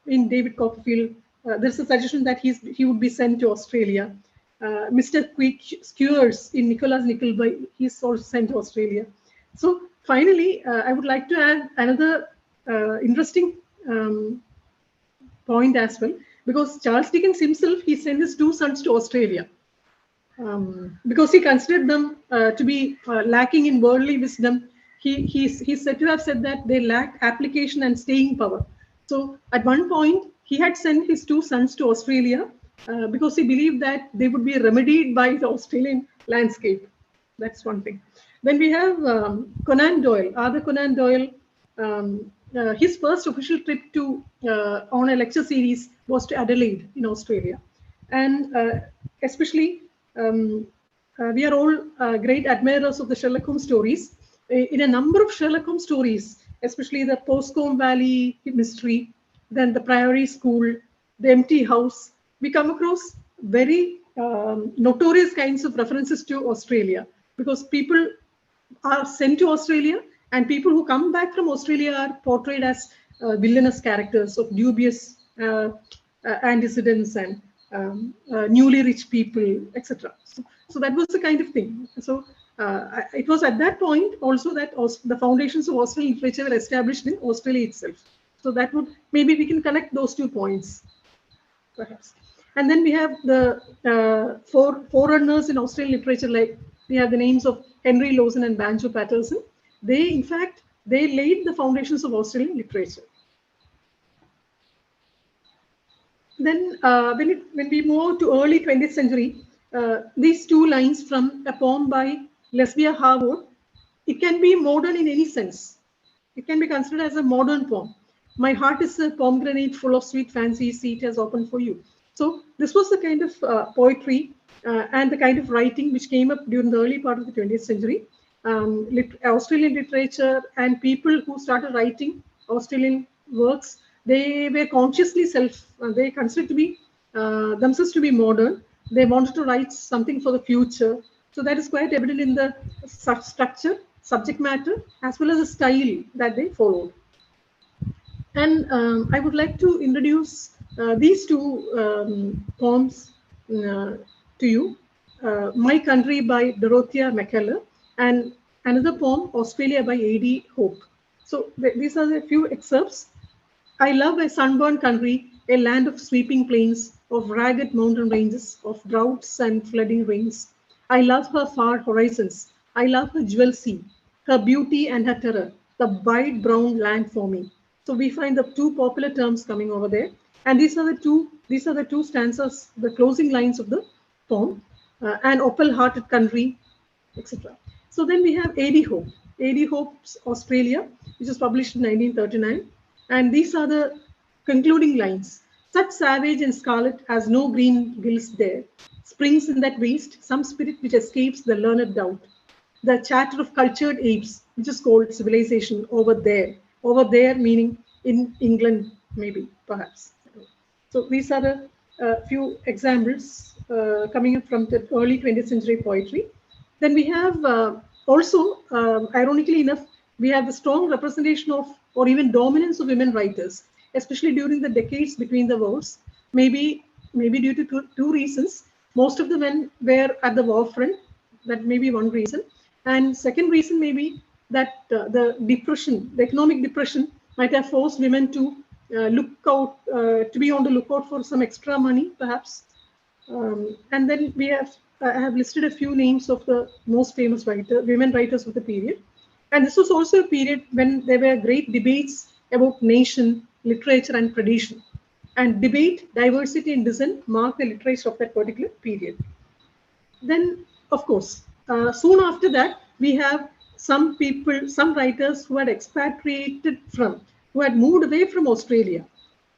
in David Copperfield. There's a suggestion that he would be sent to Australia. Mr. Quick Skewers in Nicholas Nickleby, he's also sent to Australia. So finally, I would like to add another interesting point as well, because Charles Dickens himself, he sent his 2 sons to Australia because he considered them to be lacking in worldly wisdom. He's said to have said that they lacked application and staying power. So at one point, he had sent his 2 sons to Australia because he believed that they would be remedied by the Australian landscape. That's one thing. Then we have Conan Doyle, Arthur Conan Doyle. His first official trip to on a lecture series was to Adelaide in Australia, and especially we are all great admirers of the Sherlock Holmes stories. In a number of Sherlock Holmes stories, especially the Poscombe Valley mystery, then the Priory School, the Empty House, we come across very notorious kinds of references to Australia, because people are sent to Australia, and people who come back from Australia are portrayed as villainous characters of dubious antecedents and newly rich people, etc. So that was the kind of thing. So it was at that point also that the foundations of Australian literature were established in Australia itself. So that would, maybe we can connect those 2 points, perhaps. And then we have the forerunners in Australian literature, like we have the names of Henry Lawson and Banjo Patterson. They, in fact, they laid the foundations of Australian literature. Then when we move to early 20th century, these 2 lines from a poem by Lesbia Harwood, it can be modern in any sense. It can be considered as a modern poem. My heart is a pomegranate full of sweet fancies, see it has opened for you. So this was the kind of poetry and the kind of writing which came up during the early part of the 20th century. Australian literature and people who started writing Australian works, they were consciously they considered to be themselves to be modern. They wanted to write something for the future. So that is quite evident in the structure, subject matter, as well as the style that they followed. And I would like to introduce these 2 poems to you. My Country by Dorothea McKellar, and another poem, Australia by A.D. Hope. So these are the few excerpts. I love a sunburned country, a land of sweeping plains, of ragged mountain ranges, of droughts and flooding rains. I love her far horizons. I love her jewel sea, her beauty and her terror, the wide brown land for me. So we find the 2 popular terms coming over there. And these are the two stanzas, the closing lines of the poem, an opal-hearted country, etc. So then we have A.D. Hope. A.D. Hope's Australia, which was published in 1939. And these are the concluding lines. Such savage and scarlet as no green gills there. Springs in that waste, some spirit which escapes the learned doubt. The chatter of cultured apes, which is called civilization over there. Over there meaning in England, maybe, perhaps. So these are the few examples coming up from the early 20th century poetry. Then we have also, ironically enough, we have the strong representation of, or even dominance of women writers, especially during the decades between the wars. Maybe due to 2 reasons. most of the men were at the war front. That may be one reason. And second reason may be that the depression, the economic depression, might have forced women to look out, to be on the lookout for some extra money, perhaps. And then we have, I have listed a few names of the most famous women writers of the period. And this was also a period when there were great debates about nation, literature, and tradition. And debate, diversity, and dissent marked the literature of that particular period. Then, of course, soon after that, we have some people, some writers who had expatriated from, who had moved away from Australia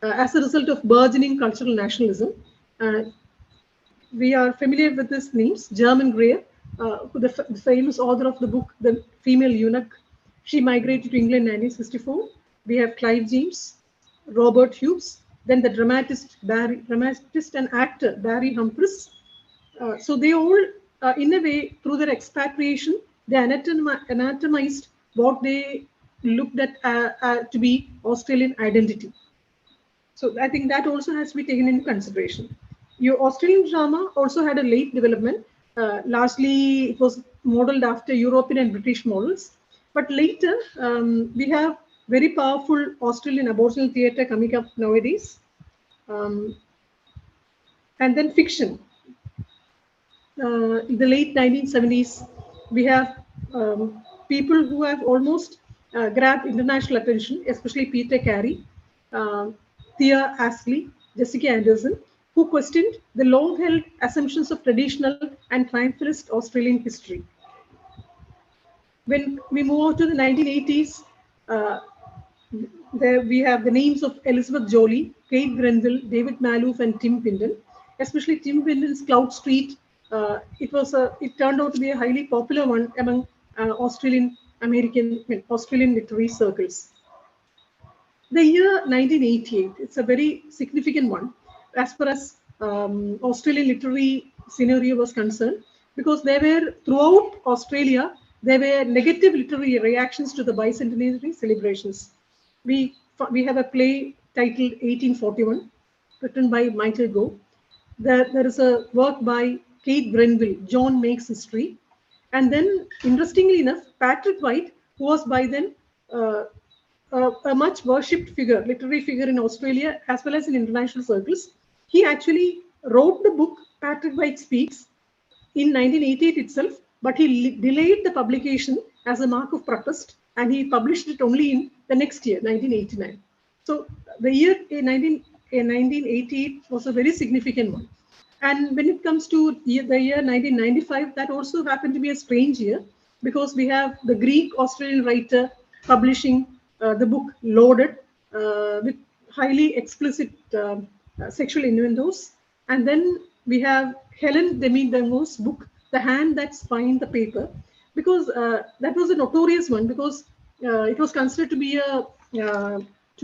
as a result of burgeoning cultural nationalism. We are familiar with these names. German Greer, the famous author of the book The Female Eunuch. She migrated to England in 1964. We have Clive James, Robert Hughes, then the dramatist and actor Barry Humphries. So they all, in a way, through their expatriation, they anatomized what they looked at to be Australian identity. So I think that also has to be taken into consideration. Your Australian drama also had a late development. Largely, it was modeled after European and British models. But later, we have very powerful Australian Aboriginal theatre coming up nowadays. And then fiction. In the late 1970s, we have people who have almost grabbed international attention, especially Peter Carey, Thea Astley, Jessica Anderson, who questioned the long-held assumptions of traditional and triumphalist Australian history. When we move on to the 1980s, there we have the names of Elizabeth Joly, Kate Grenville, David Malouf, and Tim Pinton. Especially Tim Pinton's Cloud Street. It turned out to be a highly popular one among Australian literary circles. The year 1988, it's a very significant one as far as Australian literary scenario was concerned, because there were, throughout Australia, there were negative literary reactions to the bicentenary celebrations. We have a play titled 1841, written by Michael Gove. There is a work by Kate Grenville, John Makes History. And then, interestingly enough, Patrick White, who was by then a much worshipped figure, literary figure in Australia as well as in international circles, he actually wrote the book Patrick White Speaks in 1988 itself, but he delayed the publication as a mark of protest, and he published it only in the next year, 1989. So the year 1988 was a very significant one. And when it comes to the year 1995, that also happened to be a strange year, because we have the Greek Australian writer publishing the book Loaded with highly explicit sexual innuendos. And then we have Helen Demidengo's book, The Hand That Spined the Paper, because that was a notorious one, because it was considered to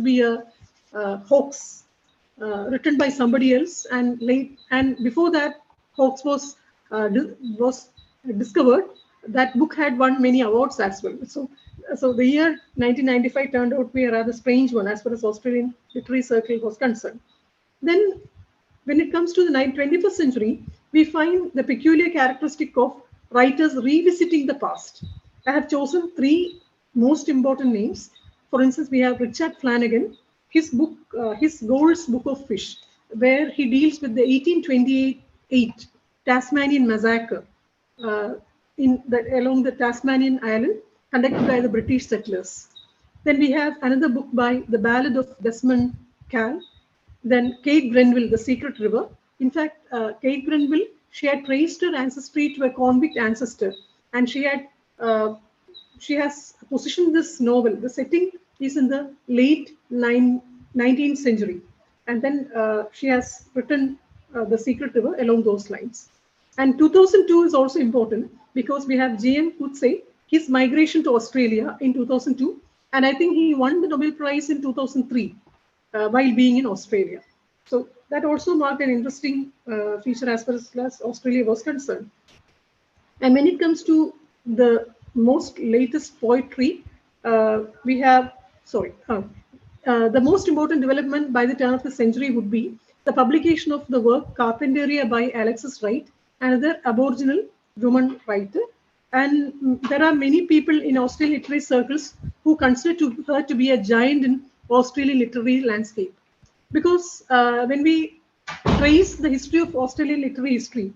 be a hoax written by somebody else, and before that hoax was discovered, that book had won many awards as well. So the year 1995 turned out to be a rather strange one as far as Australian literary circle was concerned. Then, when it comes to the 21st century, we find the peculiar characteristic of writers revisiting the past. I have chosen three most important names. For instance, we have Richard Flanagan, his book, his Gold's Book of Fish, where he deals with the 1828 Tasmanian massacre along the Tasmanian island, conducted by the British settlers. Then we have another book by The Ballad of Desmond Cal. Then Kate Grenville, The Secret River. In fact, Kate Grenville, she had traced her ancestry to a convict ancestor, and she has positioned this novel. The setting is in the late 19th century, and then she has written The Secret River along those lines. And 2002 is also important, because we have J.M. Coetzee, his migration to Australia in 2002, and I think he won the Nobel Prize in 2003 while being in Australia. So that also marked an interesting feature as far as Australia was concerned. And when it comes to the most latest poetry, we have, the most important development by the turn of the century would be the publication of the work Carpentaria by Alexis Wright, another Aboriginal woman writer. And there are many people in Australian literary circles who consider her to be a giant in Australian literary landscape. Because when we trace the history of Australian literary history,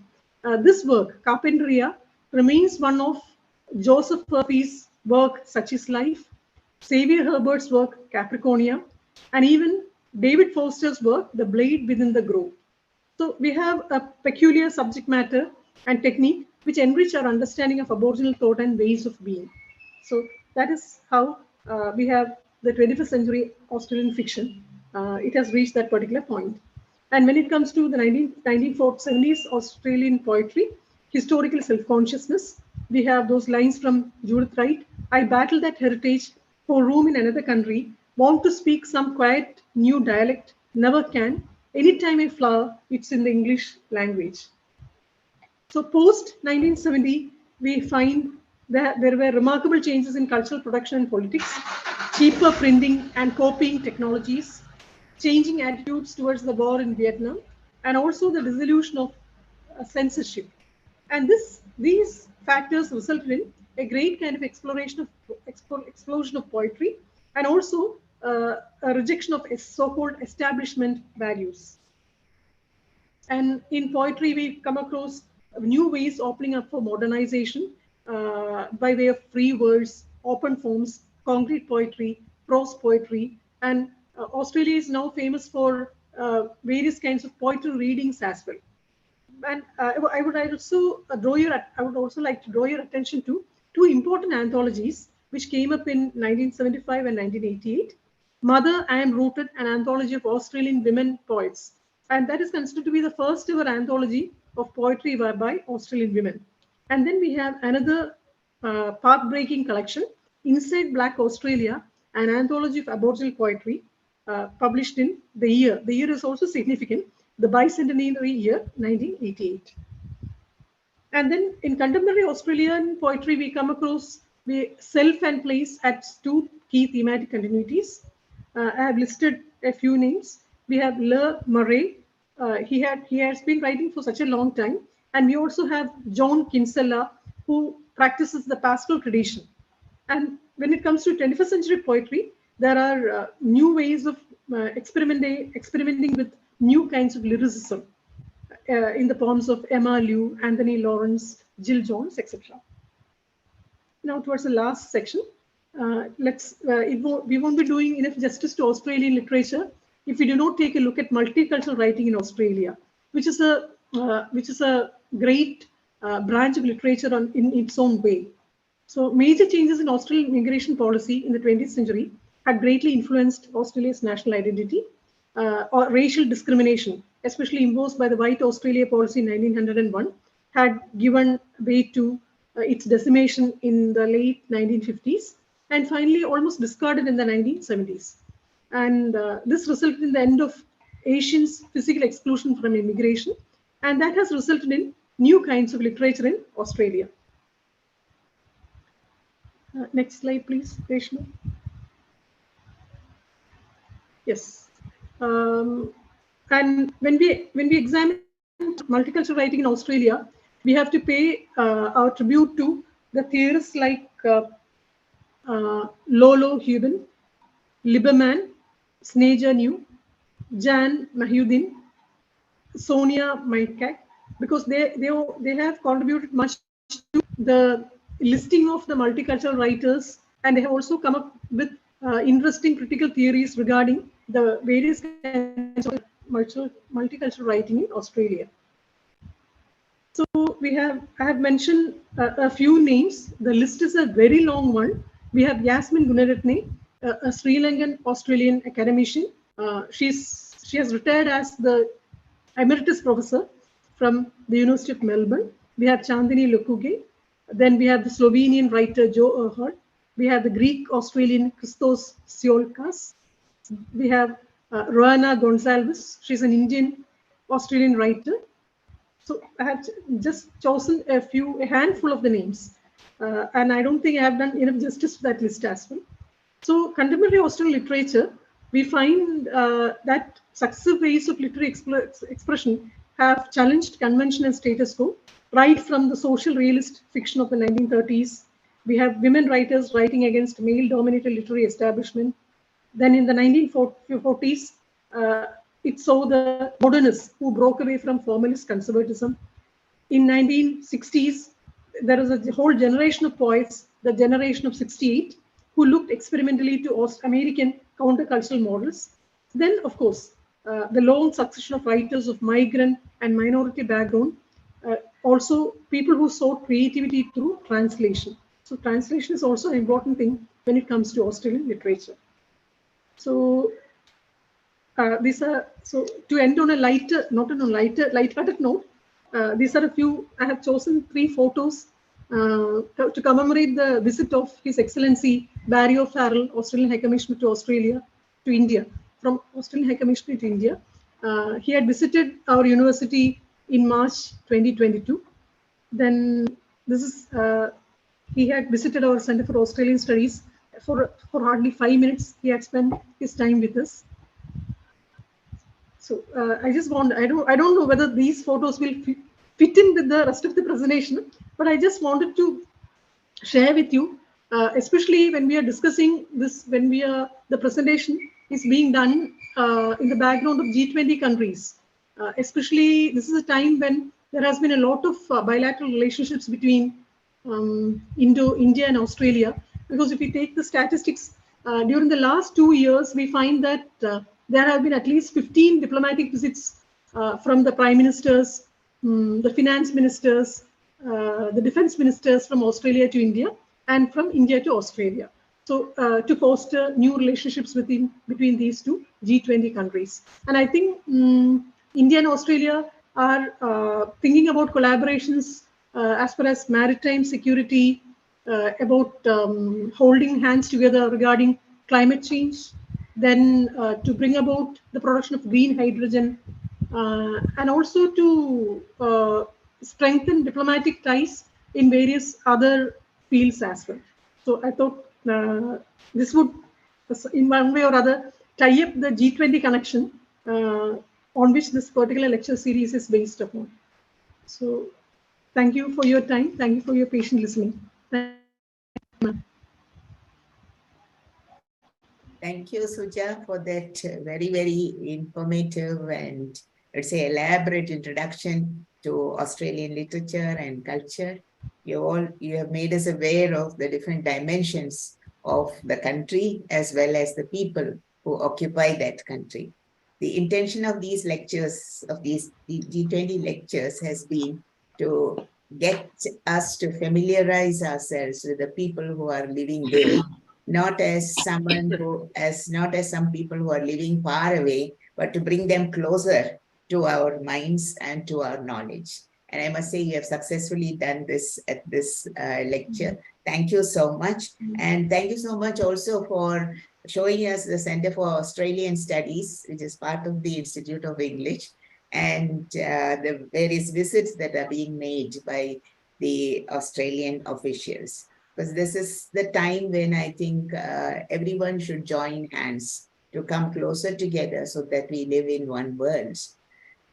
this work, Carpentaria, remains one of Joseph Murphy's work, Such is Life, Xavier Herbert's work, Capricornia, and even David Foster's work, The Blade Within the Grove. So we have a peculiar subject matter and technique which enrich our understanding of Aboriginal thought and ways of being. So that is how we have the 21st century Australian fiction. It has reached that particular point. And when it comes to the 1970s Australian poetry, historical self-consciousness, we have those lines from Judith Wright. I battle that heritage for room in another country, want to speak some quiet new dialect, never can. Anytime I flower, it's in the English language. So post 1970, we find that there were remarkable changes in cultural production and politics, cheaper printing and copying technologies, changing attitudes towards the war in Vietnam, and also the dissolution of censorship. And these factors resulted in a great kind of explosion of poetry, and also a rejection of so-called establishment values. And in poetry, we come across new ways opening up for modernization by way of free words, open forms, concrete poetry, prose poetry, and Australia is now famous for various kinds of poetry readings as well. And I would also like to draw your attention to two important anthologies which came up in 1975 and 1988. Mother, I Am Rooted, an anthology of Australian women poets. And that is considered to be the first ever anthology of poetry by Australian women. And then we have another path-breaking collection, Inside Black Australia, an anthology of Aboriginal poetry, published in the year. The year is also significant, the bicentenary year, 1988. And then in contemporary Australian poetry, we come across self and place as two key thematic continuities. I have listed a few names. We have Le Murray. He has been writing for such a long time. And we also have John Kinsella, who practices the pastoral tradition. And when it comes to 21st century poetry, there are new ways of experimenting with new kinds of lyricism in the poems of Emma Liu, Anthony Lawrence, Jill Jones, etc. Now towards the last section, we won't be doing enough justice to Australian literature if we do not take a look at multicultural writing in Australia, which is a great branch of literature in its own way. So major changes in Australian immigration policy in the 20th century had greatly influenced Australia's national identity. Or racial discrimination, especially imposed by the White Australia policy in 1901, had given way to its decimation in the late 1950s, and finally almost discarded in the 1970s. And this resulted in the end of Asians' physical exclusion from immigration, and that has resulted in new kinds of literature in Australia. Next slide, please, Reshma. Yes. And when we examine multicultural writing in Australia, we have to pay our tribute to the theorists like Lolo Hubin, Lieberman, Sneja New, Jan Mahyuddin, Sonia Maikak, because they have contributed much to the listing of the multicultural writers, and they have also come up with interesting critical theories regarding the various kinds of multicultural writing in Australia. So I have mentioned a few names. The list is a very long one. We have Yasmin Gunaratne, a Sri Lankan Australian academician. She has retired as the emeritus professor from the University of Melbourne. We have Chandini Lukuge. Then we have the Slovenian writer Joe Erhard. We have the Greek Australian Christos Tsiolkas. We have Roana Gonsalves. She's an Indian Australian writer. So I have just chosen a handful of the names. And I don't think I have done enough justice to that list as well. So contemporary Australian literature we find that successive ways of literary expression have challenged convention and status quo, right from the social realist fiction of the 1930s. We have women writers writing against male-dominated literary establishment. Then in the 1940s, it saw the modernists who broke away from formalist conservatism. In 1960s, there is a whole generation of poets, the generation of 68, who looked experimentally to American countercultural models. Then, of course, the long succession of writers of migrant and minority background, also people who sought creativity through translation. So translation is also an important thing when it comes to Australian literature. So these are, so to end on a lighter, not on a light-hearted note, these are a few, I have chosen 3 photos to commemorate the visit of His Excellency Barry O'Farrell, Australian High Commissioner to Australia, to India, from Australian High Commissioner to India. He had visited our university in March 2022. Then this is, he had visited our Center for Australian Studies for hardly 5 minutes. He had spent his time with us. So I just want, I don't know whether these photos will fit in with the rest of the presentation, but I just wanted to share with you, especially when we are discussing this, when the presentation is being done in the background of G20 countries. Especially, this is a time when there has been a lot of bilateral relationships between India and Australia. Because if we take the statistics, during the last 2 years, we find that there have been at least 15 diplomatic visits from the prime ministers, the finance ministers, the defense ministers from Australia to India, and from India to Australia. So to foster new relationships between these two G20 countries. And I think India and Australia are thinking about collaborations as far as maritime security, about holding hands together regarding climate change, then to bring about the production of green hydrogen, and also to strengthen diplomatic ties in various other fields as well. So I thought this would, in one way or other, tie up the G20 connection on which this particular lecture series is based upon. So thank you for your time. Thank you for your patient listening. Thank you, Suja, for that very, very informative and, let's say, elaborate introduction to Australian literature and culture. You have made us aware of the different dimensions of the country as well as the people who occupy that country. The intention of these lectures, of these G20 lectures, has been to get us to familiarize ourselves with the people who are living there, not as someone who, not as some people who are living far away, but to bring them closer to our minds and to our knowledge. And I must say, you have successfully done this at this lecture. Thank you so much. And thank you so much also for showing us the Center for Australian Studies, which is part of the Institute of English, and the various visits that are being made by the Australian officials. Because this is the time when I think everyone should join hands to come closer together so that we live in one world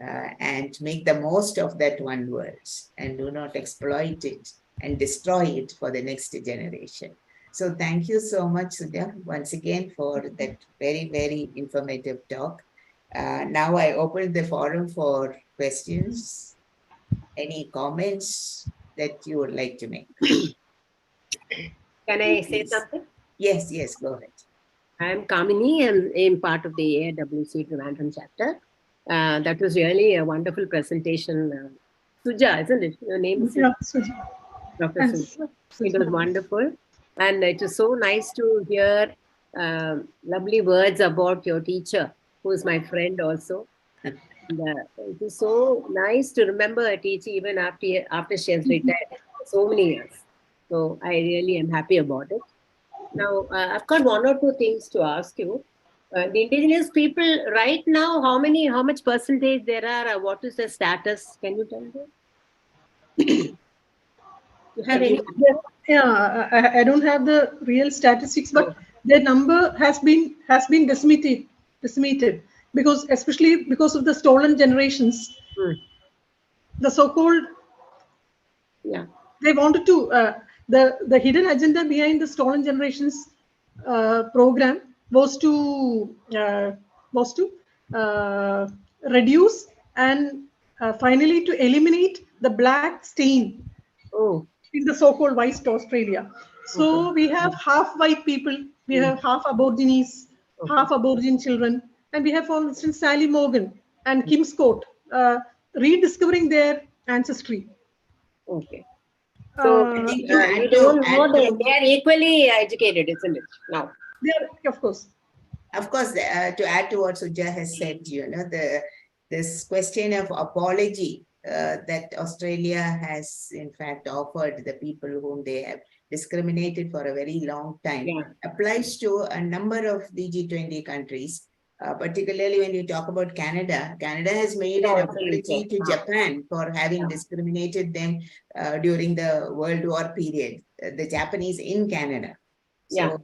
and make the most of that one world and do not exploit it and destroy it for the next generation. So thank you so much, Suja, once again for that very, very informative talk. Now I open the forum for questions. Any comments that you would like to make? Can I say something? Yes, yes, go ahead. I am Kamini and I'm part of the AIWC-TVPM chapter. That was really a wonderful presentation. Suja, isn't it? Your name is Suja. Dr. Suja. It was wonderful. And it was so nice to hear lovely words about your teacher, who is my friend also. And, it is so nice to remember a teacher even after she has retired for so many years. So I really am happy about it. Now, I've got 1 or 2 things to ask you. The indigenous people right now, how much percentage there are? What is the status? Can you tell me? You have any? Yeah, I don't have the real statistics, but their number has been decimated decimated, because especially because of the stolen generations, the so-called they wanted to the hidden agenda behind the stolen generations program was to reduce and finally to eliminate the black stain in the so-called white Australia. So we have half white people, we have half Aborigines, half Aboriginal children, and we have, for instance, Sally Morgan and Kim Scott rediscovering their ancestry. Okay. So think you don't know they are equally educated, isn't it? Now. They are, of course. Of course, to add to what Suja has said, this question of apology that Australia has in fact offered the people whom they have discriminated for a very long time applies to a number of the G20 countries. Particularly when you talk about Canada, Canada has made an apology to Japan for having discriminated them during the World War period, the Japanese in Canada. So,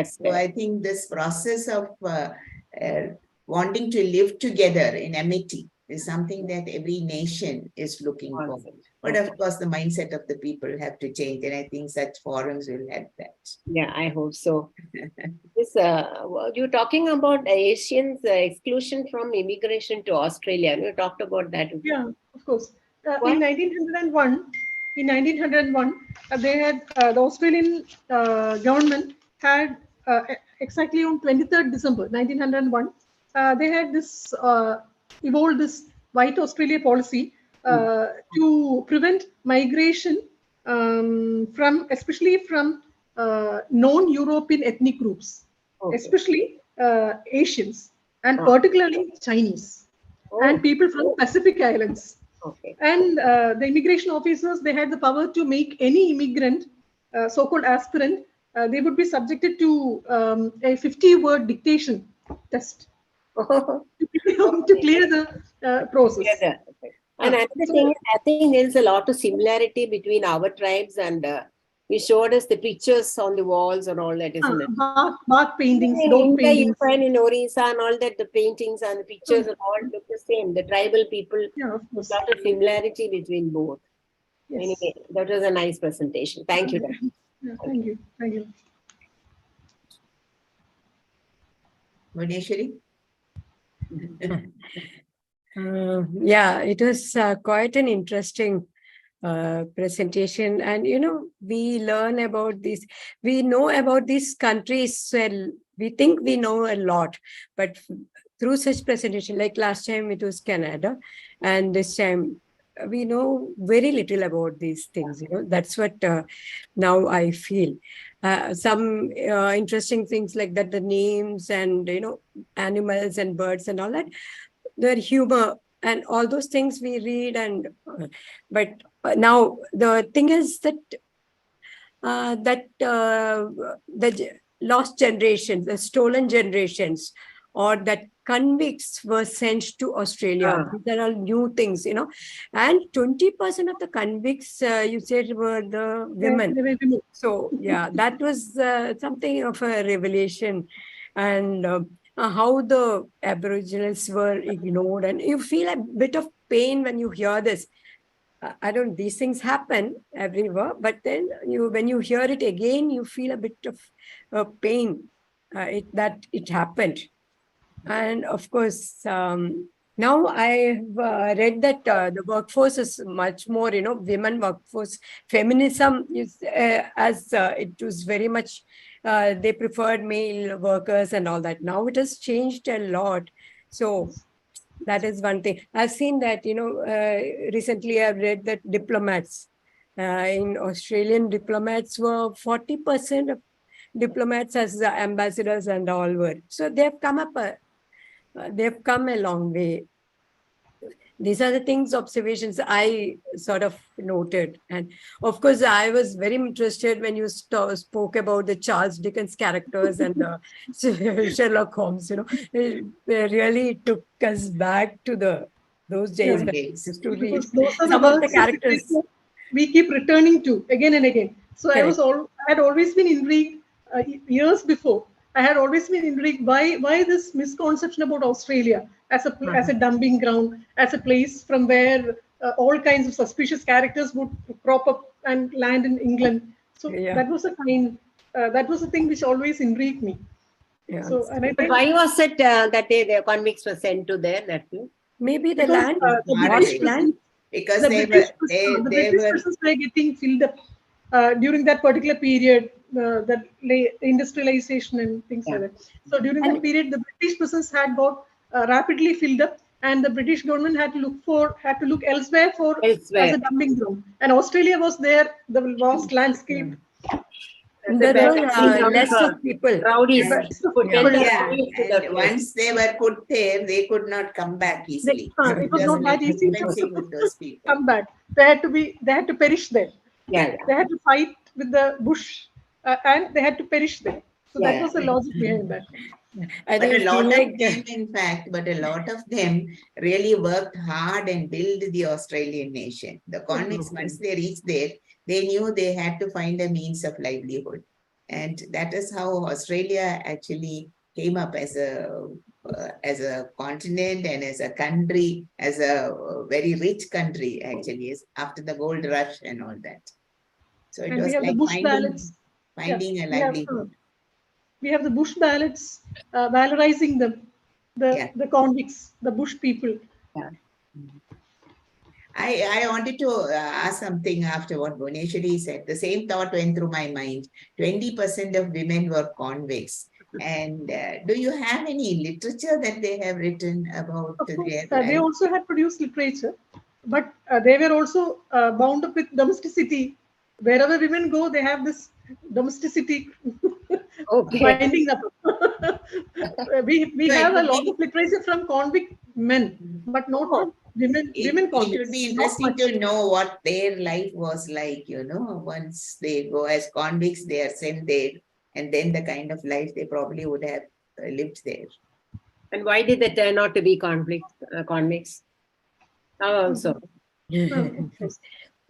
so I think this process of wanting to live together in amity is something that every nation is looking for. But of course, the mindset of the people have to change, and I think such forums will help that. Yeah, I hope so. This, you're talking about Asians' exclusion from immigration to Australia. You talked about that. Yeah, of course. In 1901, they had the Australian government had exactly on 23rd December 1901. They had this evolved this White Australia policy to prevent migration especially from non-European ethnic groups, especially Asians and particularly Chinese and people from Pacific Islands. And the immigration officers, they had the power to make any immigrant, so-called aspirant, they would be subjected to a 50-word dictation test to clear the process. And another thing, I think there's a lot of similarity between our tribes and we showed us the pictures on the walls and all that, isn't it? Bark paintings, in paintings. You find in Orissa and all that, the paintings and the pictures and all look the same. The tribal people, of course. A lot of similarity between both. Yes. Anyway, that was a nice presentation. Thank you. Yeah, thank you. Thank you. Bhuvneshwari? Yeah, it was quite an interesting presentation, and we learn about this. We know about these countries well. We think we know a lot, but through such presentation, like last time it was Canada, and this time we know very little about these things. That's what now I feel. Some interesting things like that, the names and animals and birds and all that, their humor and all those things we read, and but now the thing is that the lost generations, the stolen generations, or that convicts were sent to Australia. These are all new things, and 20% of the convicts you said were the women. So yeah, that was something of a revelation, and how the Aboriginals were ignored, and you feel a bit of pain when you hear this. I don't, these things happen everywhere, but then when you hear it again, you feel a bit of pain that it happened. And of course, now I've read that the workforce is much more, women workforce. Feminism is, it was very much, they preferred male workers and all that. Now it has changed a lot. So that is one thing. I've seen that, recently I've read that diplomats, in Australian diplomats were 40% of diplomats as ambassadors and all were. So they've come a long way. These are the things, observations I sort of noted. And of course, I was very interested when you spoke about the Charles Dickens characters and the Sherlock Holmes, they really took us back to those days. When we used to read some of the characters. We keep returning to again and again. So I had always been intrigued years before I had always been intrigued why this misconception about Australia as a dumping ground, as a place from where all kinds of suspicious characters would crop up and land in England. So that was that was a thing which always intrigued me. Yeah. So, and I But think why was it that the convicts were sent to there? That place? Maybe the because, land, the British land. Because the they British, were, the they British were, prisons were getting filled up during that particular period, that industrialization and things like that. So during that period, the British prisons had got rapidly filled up, and the British government had to look elsewhere as a dumping ground. And Australia was there, the vast landscape. And there were less of people. Rowdies. and once they were put there, they could not come back easily. It was not that easy with those people. come back. They had to perish there. Yeah. They had to fight with the bush, and they had to perish there. So that was the logic behind that. But a lot of them, in fact, really worked hard and built the Australian nation. The convicts, once they reached there, they knew they had to find a means of livelihood. And that is how Australia actually came up as a continent and as a country, as a very rich country, actually, after the gold rush and all that. So it was like finding a livelihood. We have the bush ballads valorizing the convicts, the bush people. Yeah. I wanted to ask something after what Bhuneshwari said. The same thought went through my mind. 20% of women were convicts. And do you have any literature that they have written about their life? They also had produced literature, but they were also bound up with domesticity. Wherever women go, they have this domesticity winding up. we have a lot of literature from convict men, but not from women convicts. It would be interesting to know what their life was like, once they go as convicts, they are sent there, and then the kind of life they probably would have lived there. And why did they turn out to be convicts? Also.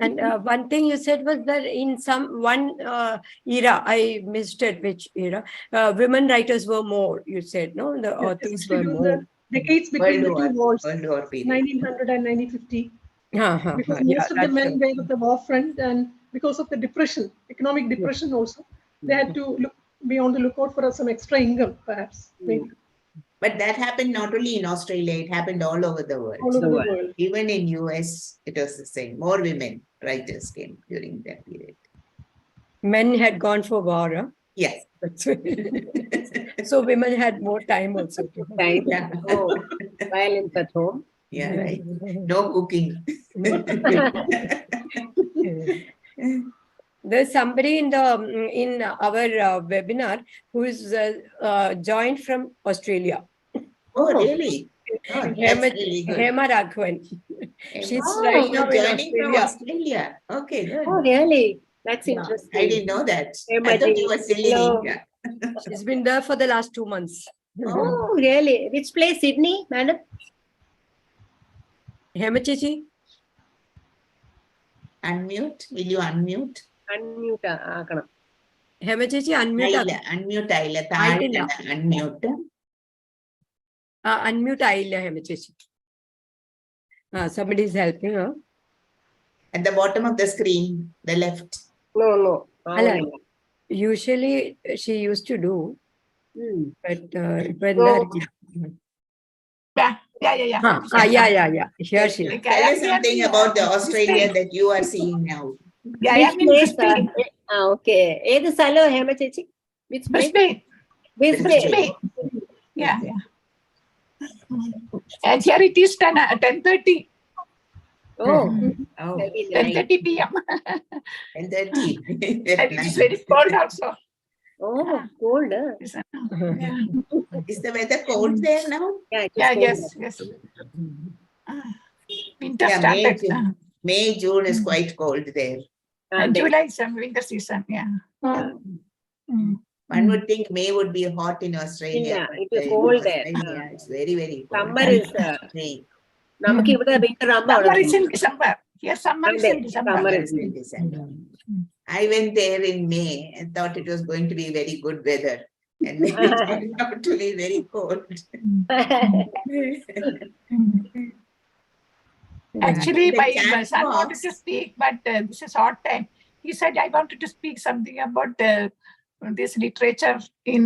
And one thing you said was that in one era, I missed it, which era, women writers were more, you said, no? The authors were more. The decades between the two wars, World War period. 1900 and 1950. Because most of the men were with the war front, and because of the depression, economic depression also, they had to be on the lookout for some extra income, perhaps. Maybe. But that happened not only in Australia, it happened all over the world. All over the world. Even in US, it was the same. More women writers came during that period. Men had gone for war, huh? Yes. So women had more time also. Violence at home. Yeah, right. No cooking. There's somebody in our webinar who is joined from Australia. Oh, really? Oh, Hema Raghavan. She's right now joining from Australia. Okay, good. Oh, really? That's interesting. I didn't know that. I thought you were still in India. She's been there for the last 2 months. Oh, really? Which place, Sydney, madam? Hema Chichi? Unmute. Will you unmute? Unmute. Hema Chichi, unmute. Unmute. Unmute. Unmute Hema Chichi. Somebody is helping her. At the bottom of the screen, the left. No. Usually she used to do, but when yeah. Here she is. Tell us something about the Australia that you are seeing now. Which place? Okay. Which salo, Hema Chichi? Which place? Brisbane. Yeah. And here it is 10:30. Oh. 10:30 p.m. 10:30. And it's very cold also. Oh, cold. Is the weather cold there now? Yeah, yes. Winter started. May, June is quite cold there. And July is winter season. Yeah. One would think May would be hot in Australia. Yeah, it is cold there. Yeah, it's very, very cold. Summer is Summer is in December. Yes, summer is in December. I went there in May and thought it was going to be very good weather. And then it turned out to be very cold. Actually, The my chat son box- wanted to speak, but this is odd time. He said, I wanted to speak something about this literature in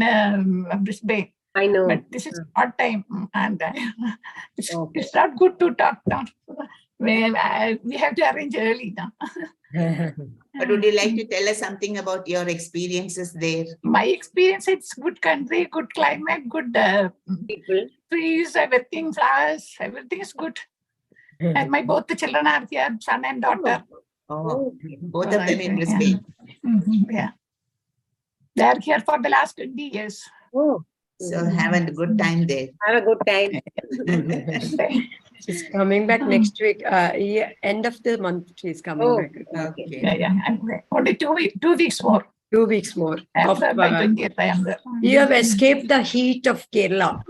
this bay. I know. But this is odd time, and Okay. it's not good to talk now. We have to arrange early now. But would you like to tell us something about your experiences there? My experience, it's good country, good climate, good People. trees, everything, flowers, everything is good. And my both the children are here, son and daughter. Oh, both of them in this Yeah. bay. Yeah. They are here for the last 20 years. Oh, So have a good time there. have a good time. She's coming back next week. Yeah, end of the month, she's coming Oh, back. Okay. Yeah. Only 2 weeks more. 2 weeks more. After my 20th, I am there. You have escaped the heat of Kerala.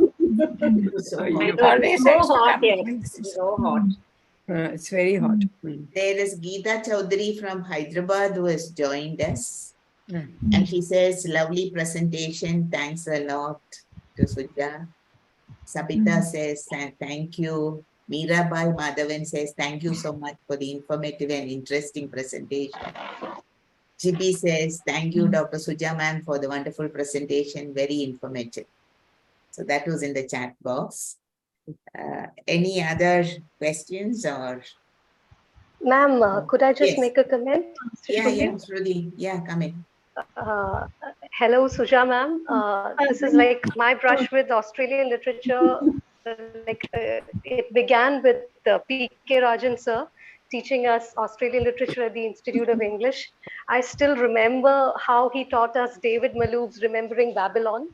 So I you- know, Always it's so I used to hot come here. in this It's season. so hot. It's very hot. Mm. there is Geeta Chaudhary from Hyderabad who has joined us. Mm. And she says, lovely presentation. Thanks a lot to Suja. Sabita says, thank you. Mirabai Madhavan says, thank you so much for the informative and interesting presentation. Jibi says, thank you, Dr. Suja ma'am, for the wonderful presentation. Very informative. So that was in the chat box. Any other questions or? Ma'am, could I just Yes. make a comment? Yeah, Shruti. Yeah, come in. Hello, Suja ma'am. This is like my brush with Australian literature. It began with P.K. Rajan sir teaching us Australian literature at the Institute of English. I still remember how he taught us David Malouf's Remembering Babylon.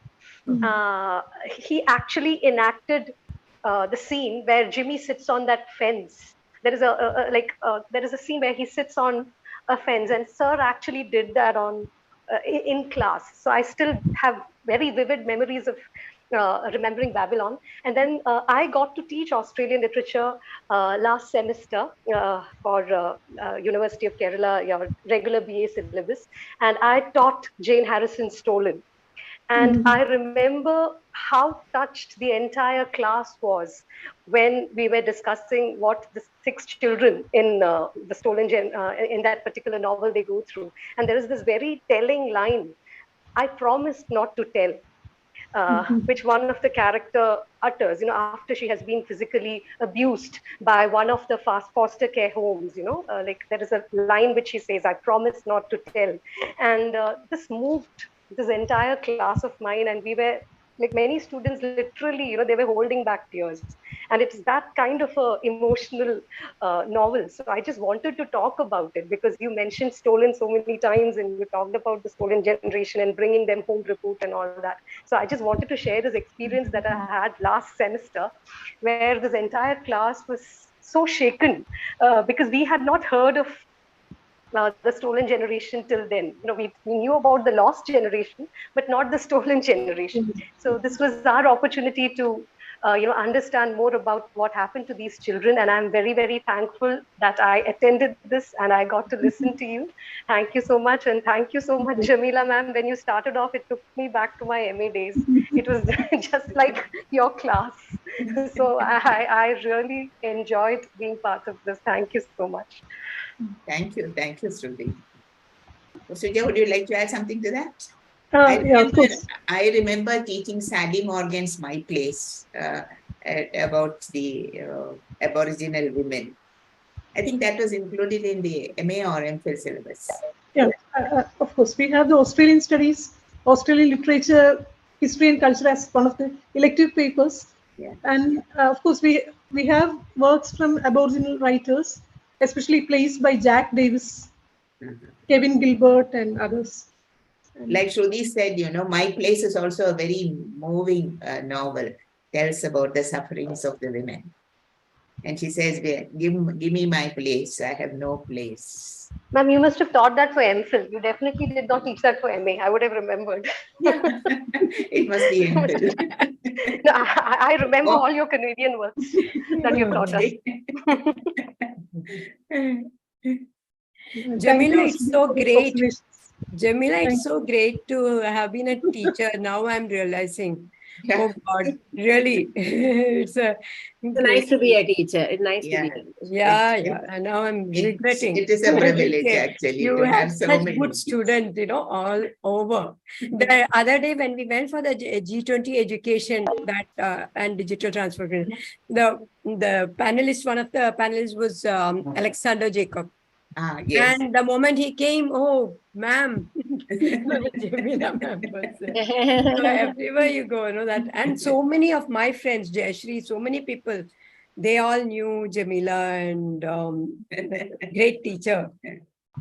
He actually enacted the scene where Jimmy sits on that fence. There is there is a scene where he sits on a fence, and sir actually did that on in class. So I still have very vivid memories of Remembering Babylon. And then I got to teach Australian literature last semester for University of Kerala, your regular BA syllabus, and I taught Jane Harrison's Stolen. And I remember how touched the entire class was when we were discussing what the 6 children in the Stolen in that particular novel they go through. And there is this very telling line, I promised not to tell, which one of the character utters, after she has been physically abused by one of the foster care homes, like there is a line which she says, I promised not to tell. And this moved this entire class of mine, and we were like many students literally, they were holding back tears. And it's that kind of a emotional novel. So I just wanted to talk about it because you mentioned Stolen so many times, and you talked about the Stolen generation and bringing them home report and all that. So I just wanted to share this experience that I had last semester, where this entire class was so shaken because we had not heard of the Stolen generation till then. We knew about the lost generation, but not the Stolen generation. So this was our opportunity to understand more about what happened to these children. And I'm very, very thankful that I attended this and I got to listen to you. Thank you so much. And thank you so much, Jamila ma'am. When you started off, it took me back to my MA days. It was just like your class. So I really enjoyed being part of this. Thank you so much. Thank you, Shruti. Suja, would you like to add something to that? Yeah, of course. I remember teaching Sally Morgan's My Place about the Aboriginal women. I think that was included in the MA or MPhil syllabus. Yeah, of course. We have the Australian studies, Australian literature, history and culture as one of the elective papers. Yeah. And of course, we have works from Aboriginal writers, especially plays by Jack Davis, Kevin Gilbert, and others. Like Shruti said, My Place is also a very moving novel, tells about the sufferings of the women. And she says, give me my place, I have no place. Ma'am, you must have taught that for MPhil. You definitely did not teach that for MA. I would have remembered. It must be MPhil. No, I remember all your Canadian works that you taught us. Jamila, it's so great. Jamila, it's so great to have been a teacher. Now I'm realizing, oh God, really, it's a It's nice to be a teacher. It's nice to be a teacher. yeah. And now I'm regretting. It is a privilege actually You to have have so such many. good students, all over. The other day when we went for the G20 education and digital transformation, the panelist, one of the panelists was Alexander Jacob. Yes. And the moment he came, oh, ma'am, Jamila ma'am was there. So everywhere you go, that. And so many of my friends, Jayashri, so many people, they all knew Jamila and great teacher.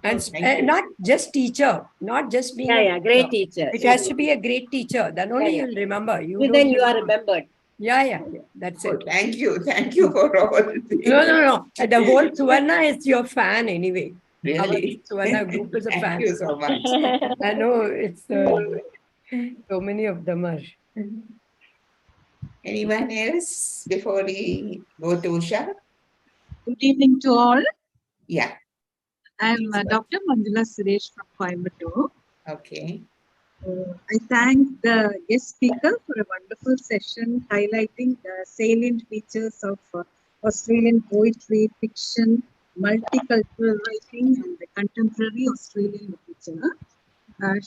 And not just teacher, not just being a great teacher. It has to be a great teacher. Then only you'll remember. Then you are remembered. Yeah. That's it. Thank you for all. No. The whole Suvarna is your fan anyway. Really? Our Suvarna group is a fan. Thank you so much. I know it's so many of them are. Anyone else before we go to Usha? Good evening to all. Yeah. I'm Dr. Manjula Suresh from Coimbatore. Okay. I thank the guest speaker for a wonderful session highlighting the salient features of Australian poetry, fiction, multicultural writing, and the contemporary Australian literature.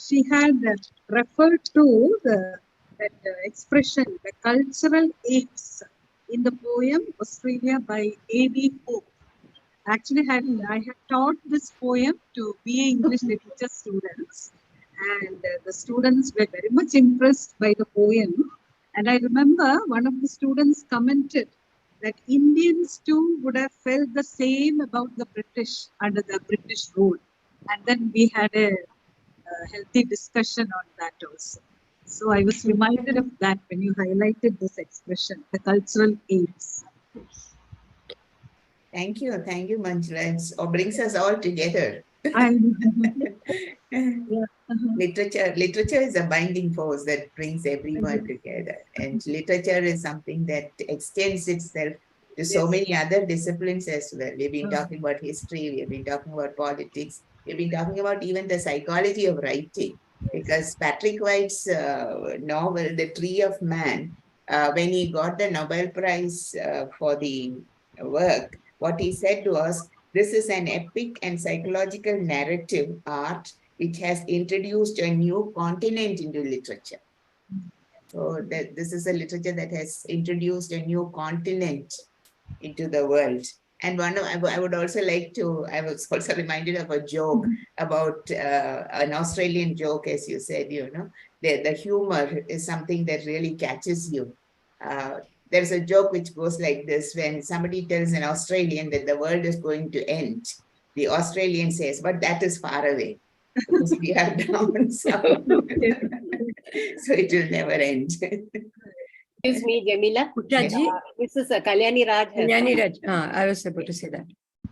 She had referred to that expression, the cultural apes, in the poem Australia by A.B. Hope. Actually, I had taught this poem to BA English literature students, and the students were very much impressed by the poem. And I remember one of the students commented that Indians too would have felt the same about the British under the British rule. And then we had a healthy discussion on that also. So I was reminded of that when you highlighted this expression, the cultural apes. Thank you, Manjula. It brings us all together. Literature is a binding force that brings everyone together, and literature is something that extends itself to so many other disciplines as well. We've been talking about history, we've been talking about politics, we've been talking about even the psychology of writing, because Patrick White's novel, The Tree of Man, when he got the Nobel Prize for the work, what he said was, this is an epic and psychological narrative art which has introduced a new continent into literature. So this is a literature that has introduced a new continent into the world. And I would also like to, I was also reminded of a joke about an Australian joke, as you said, the humor is something that really catches you. There's a joke which goes like this: when somebody tells an Australian that the world is going to end, the Australian says, but that is far away, because we are down south. So it will never end. Excuse me, Jamila. This is Kalyani Raj. Kalyani Raj. I was about to say that.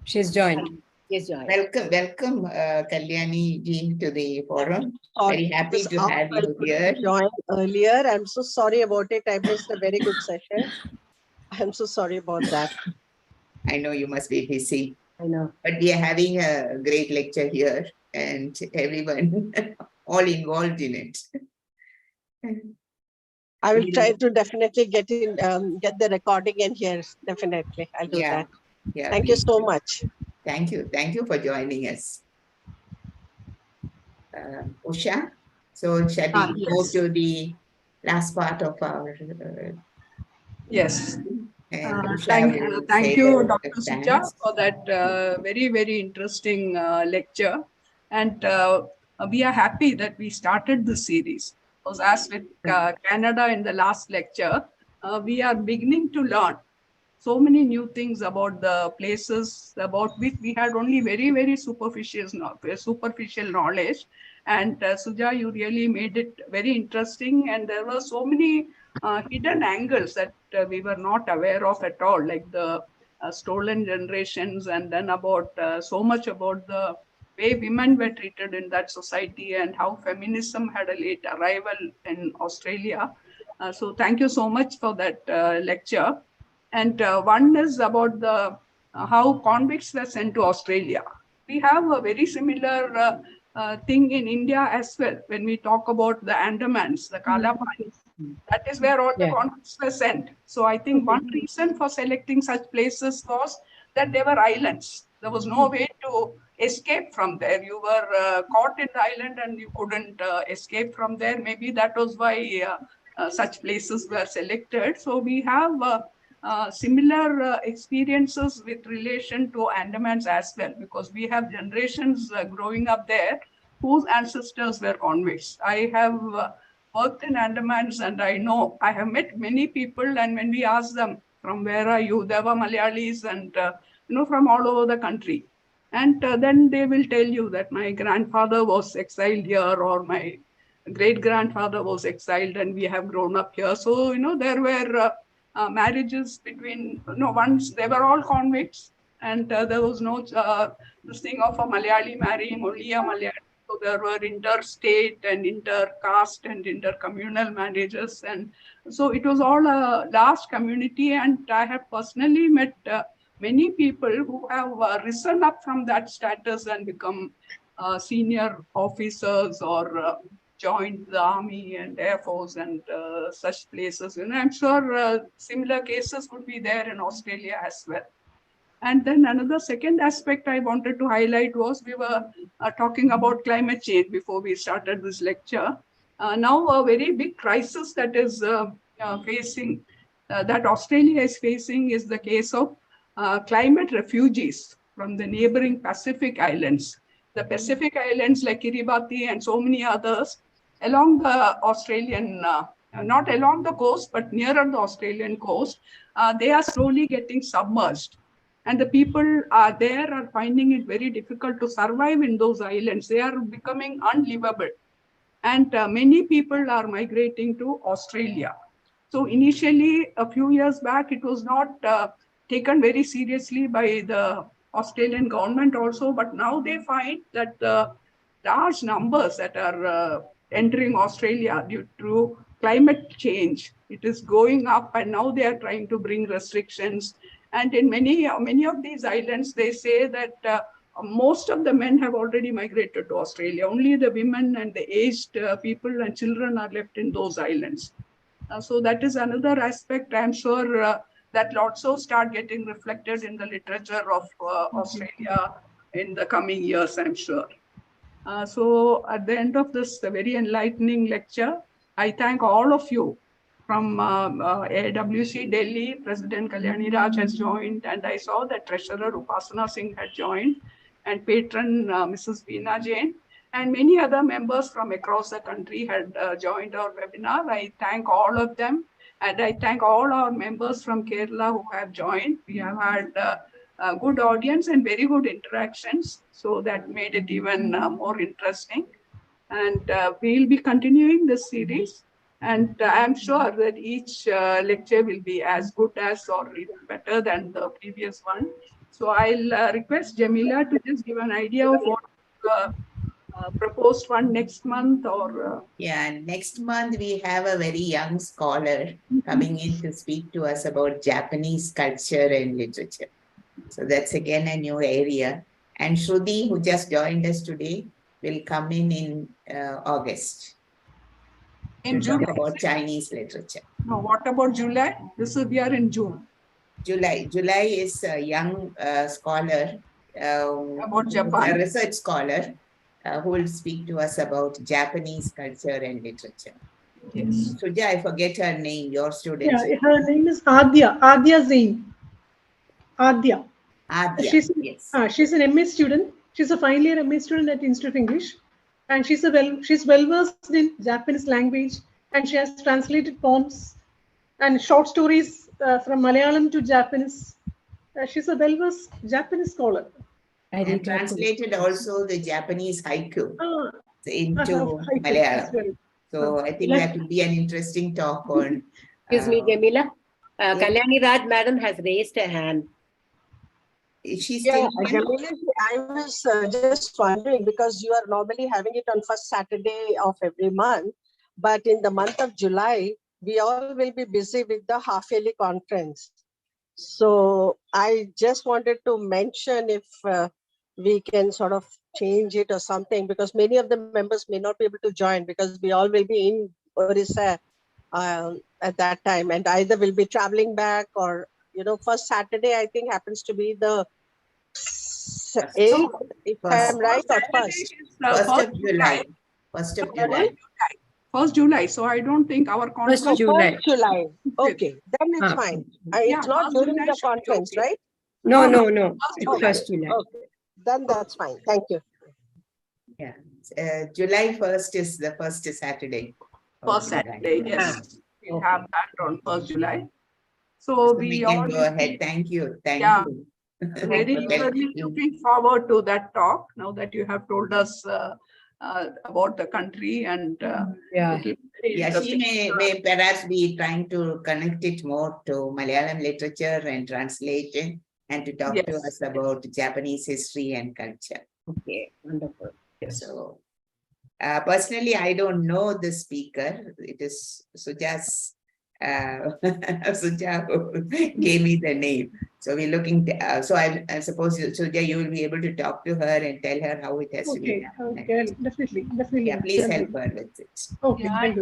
She's joined. Yes, joined. Welcome, Kalyani ji, to the forum. Very happy to have you here. Joined earlier. I'm so sorry about it. I missed a very good session. I'm so sorry about that. I know you must be busy. I know. But we are having a great lecture here, and everyone all involved in it. I will try to definitely get the recording in here. Definitely, I'll do that. Yeah. Thank you so much. Thank you for joining us. Usha, so shall we go to the last part of our... Yes. Thank you, Dr. Suja, for that very, very interesting lecture. And we are happy that we started the series. Because as with Canada in the last lecture, we are beginning to learn so many new things about the places about which we had only very, very superficial knowledge. And Suja, you really made it very interesting. And there were so many hidden angles that we were not aware of at all, like the stolen generations, and then about so much about the way women were treated in that society and how feminism had a late arrival in Australia. So thank you so much for that lecture. And one is about the how convicts were sent to Australia. We have a very similar thing in India as well. When we talk about the Andamans, the Kalapani, that is where all the convicts were sent. So I think one reason for selecting such places was that they were islands. There was no way to escape from there. You were caught in the island and you couldn't escape from there. Maybe that was why such places were selected. So we have similar experiences with relation to Andamans as well, because we have generations growing up there whose ancestors were convicts. I have worked in Andamans and I have met many people, and when we ask them, from where are you? There were Malayalis and from all over the country. And then they will tell you that my grandfather was exiled here, or my great-grandfather was exiled, and we have grown up here. So, there were marriages between, once they were all convicts, and there was no this thing of a Malayali marrying only a Malayali. So there were interstate and inter-caste and inter-communal marriages. And so it was all a large community. And I have personally met many people who have risen up from that status and become senior officers, or joined the army and air force and such places. I'm sure similar cases would be there in Australia as well. And then another second aspect I wanted to highlight was, we were talking about climate change before we started this lecture. Now a very big crisis that is facing, that Australia is facing, is the case of climate refugees from the neighboring Pacific islands. The Pacific islands like Kiribati and so many others along the Australian, not along the coast, but nearer the Australian coast, they are slowly getting submerged. And the people there are finding it very difficult to survive in those islands. They are becoming unlivable. And many people are migrating to Australia. So initially, a few years back, it was not taken very seriously by the Australian government also. But now they find that the large numbers that are entering Australia due to climate change, it is going up. And now they are trying to bring restrictions. And in many of these islands, they say that most of the men have already migrated to Australia. Only the women and the aged people and children are left in those islands. So that is another aspect. I'm sure that will also start getting reflected in the literature of Australia in the coming years, I'm sure. So at the end of this very enlightening lecture, I thank all of you. From AIWC Delhi, President Kalyani Raj has joined, and I saw that Treasurer Upasana Singh had joined, and Patron Mrs. Veena Jain, and many other members from across the country had joined our webinar. I thank all of them, and I thank all our members from Kerala who have joined. We have had a good audience and very good interactions, so that made it even more interesting. And we'll be continuing this series. And I'm sure that each lecture will be as good as, or even better than, the previous one. So I'll request Jamila to just give an idea of what proposed one next month, or... Yeah, next month we have a very young scholar coming in to speak to us about Japanese culture and literature. So that's again a new area. And Shruti, who just joined us today, will come in August. In June. July. Talk about Chinese literature. No, what about July? We are in June. July is a young scholar, about Japan. a research scholar, who will speak to us about Japanese culture and literature. Yes. Suja, I forget her name, your student. Yeah, her name is Adya Zain. Adya. She's an MA student. She's a final year MA student at Institute of English. And she's well versed in Japanese language, and she has translated poems and short stories from Malayalam to Japanese. She's a well versed Japanese scholar. And translated also the Japanese haiku into Malayalam. Well. So I think that will be an interesting talk on. Excuse me, Jamila. Kalyani Raj madam has raised her hand. Is she still? Jamila, I was just wondering, because you are normally having it on first Saturday of every month, but in the month of July, we all will be busy with the half-yearly conference. So I just wanted to mention if we can sort of change it or something, because many of the members may not be able to join because we all will be in Orissa at that time, and either will be traveling back or, first Saturday, I think, happens to be the 8th, if I'm right, or first. First of July. First of July. 1st July. So I don't think our conference. 1st July. Okay, then it's fine. It's not during the conference, right? No. It's 1st July. Okay, then that's fine. Thank you. Yeah, July 1st is the first Saturday. First Saturday, yes. We have that on 1st July. So we can go ahead. Thank you. Thank you. Very looking forward to that talk now that you have told us about the country, and she may perhaps be trying to connect it more to Malayalam literature and translation, and to talk to us about Japanese history and culture. Okay, wonderful. So personally, I don't know the speaker. It is Suja's Suja who gave me the name. So we're looking to, so I suppose, Suja, you will be able to talk to her and tell her how it has to be done. Okay, definitely. Yeah, please help her with it. Okay,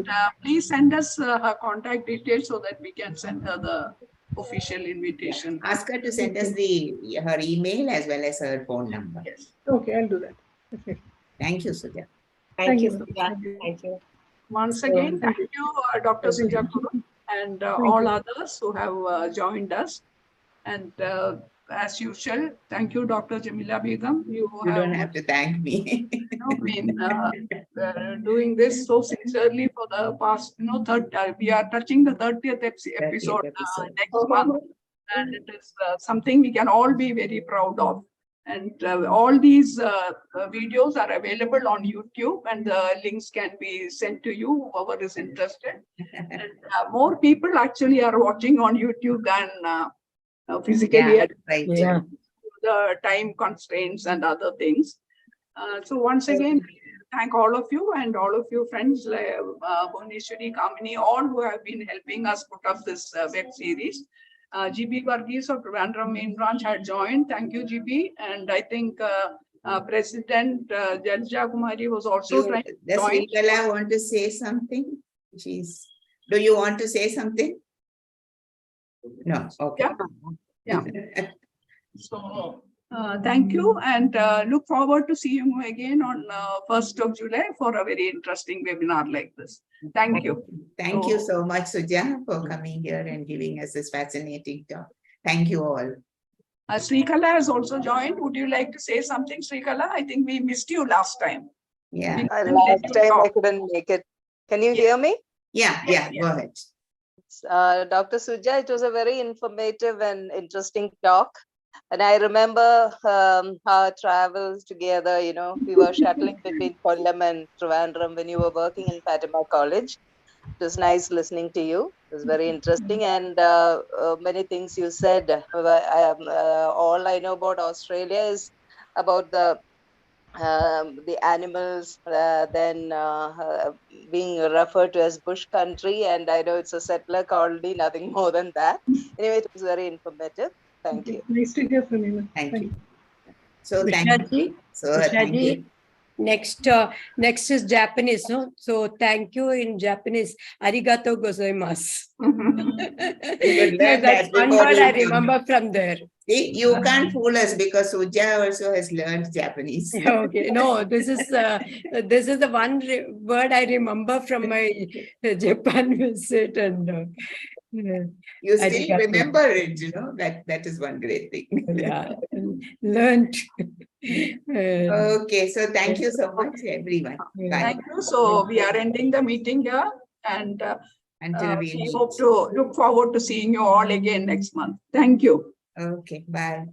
please send us her contact details so that we can send her the official invitation. Ask her to send us her email as well as her phone number. Yes. Okay, I'll do that. Definitely. Thank you, Suja. Thank you, Suja. Thank you. Once again, thank you, Dr. Suja Kurup, and all others who have joined us. And as usual, thank you, Dr. Jamila Begum. You don't have to thank me. Been doing this so sincerely for the past, we are touching the 30th episode next month. And it is something we can all be very proud of. And all these videos are available on YouTube, and the links can be sent to you, whoever is interested. And more people actually are watching on YouTube than physically at the time constraints and other things. So once again, thank all of you and all of you friends, like Bhuneshwari, Kamini, all who have been helping us put up this web series. GB Varghese of Trivandrum main branch had joined. Thank you, GB. And I think President Jalja Kumari was also trying to join. Does Srikala want to say something? Do you want to say something? No. Okay. Yeah. So thank you, and look forward to seeing you again on 1st of July for a very interesting webinar like this. Thank you. Thank you so much, Suja, for coming here and giving us this fascinating talk. Thank you all. Srikala has also joined. Would you like to say something, Srikala? I think we missed you last time. Yeah. Last time I couldn't make it. Can you hear me? Yeah, go ahead. Dr. Suja, it was a very informative and interesting talk. And I remember our travels together, we were shuttling between Kollam and Trivandrum when you were working in Fatima College. It was nice listening to you. It was very interesting, and many things you said. All I know about Australia is about the animals, then being referred to as bush country, and I know it's a settler colony, nothing more than that. Anyway, it was very informative. Thank you. Nice to hear from you. Thank you. So thank you. Thank you. Next is Japanese, no? So thank you in Japanese. Arigato gozaimasu. That's one word I remember from there. See, you can't fool us because Suja also has learned Japanese. Okay, no, this is the one word I remember from my Japan visit, and you still remember it, that is one great thing. Yeah, learned. Okay, so thank you so much, everyone. Bye. Thank you. So we are ending the meeting here, and until we hope to look forward to seeing you all again next month. Thank you. Okay, bye.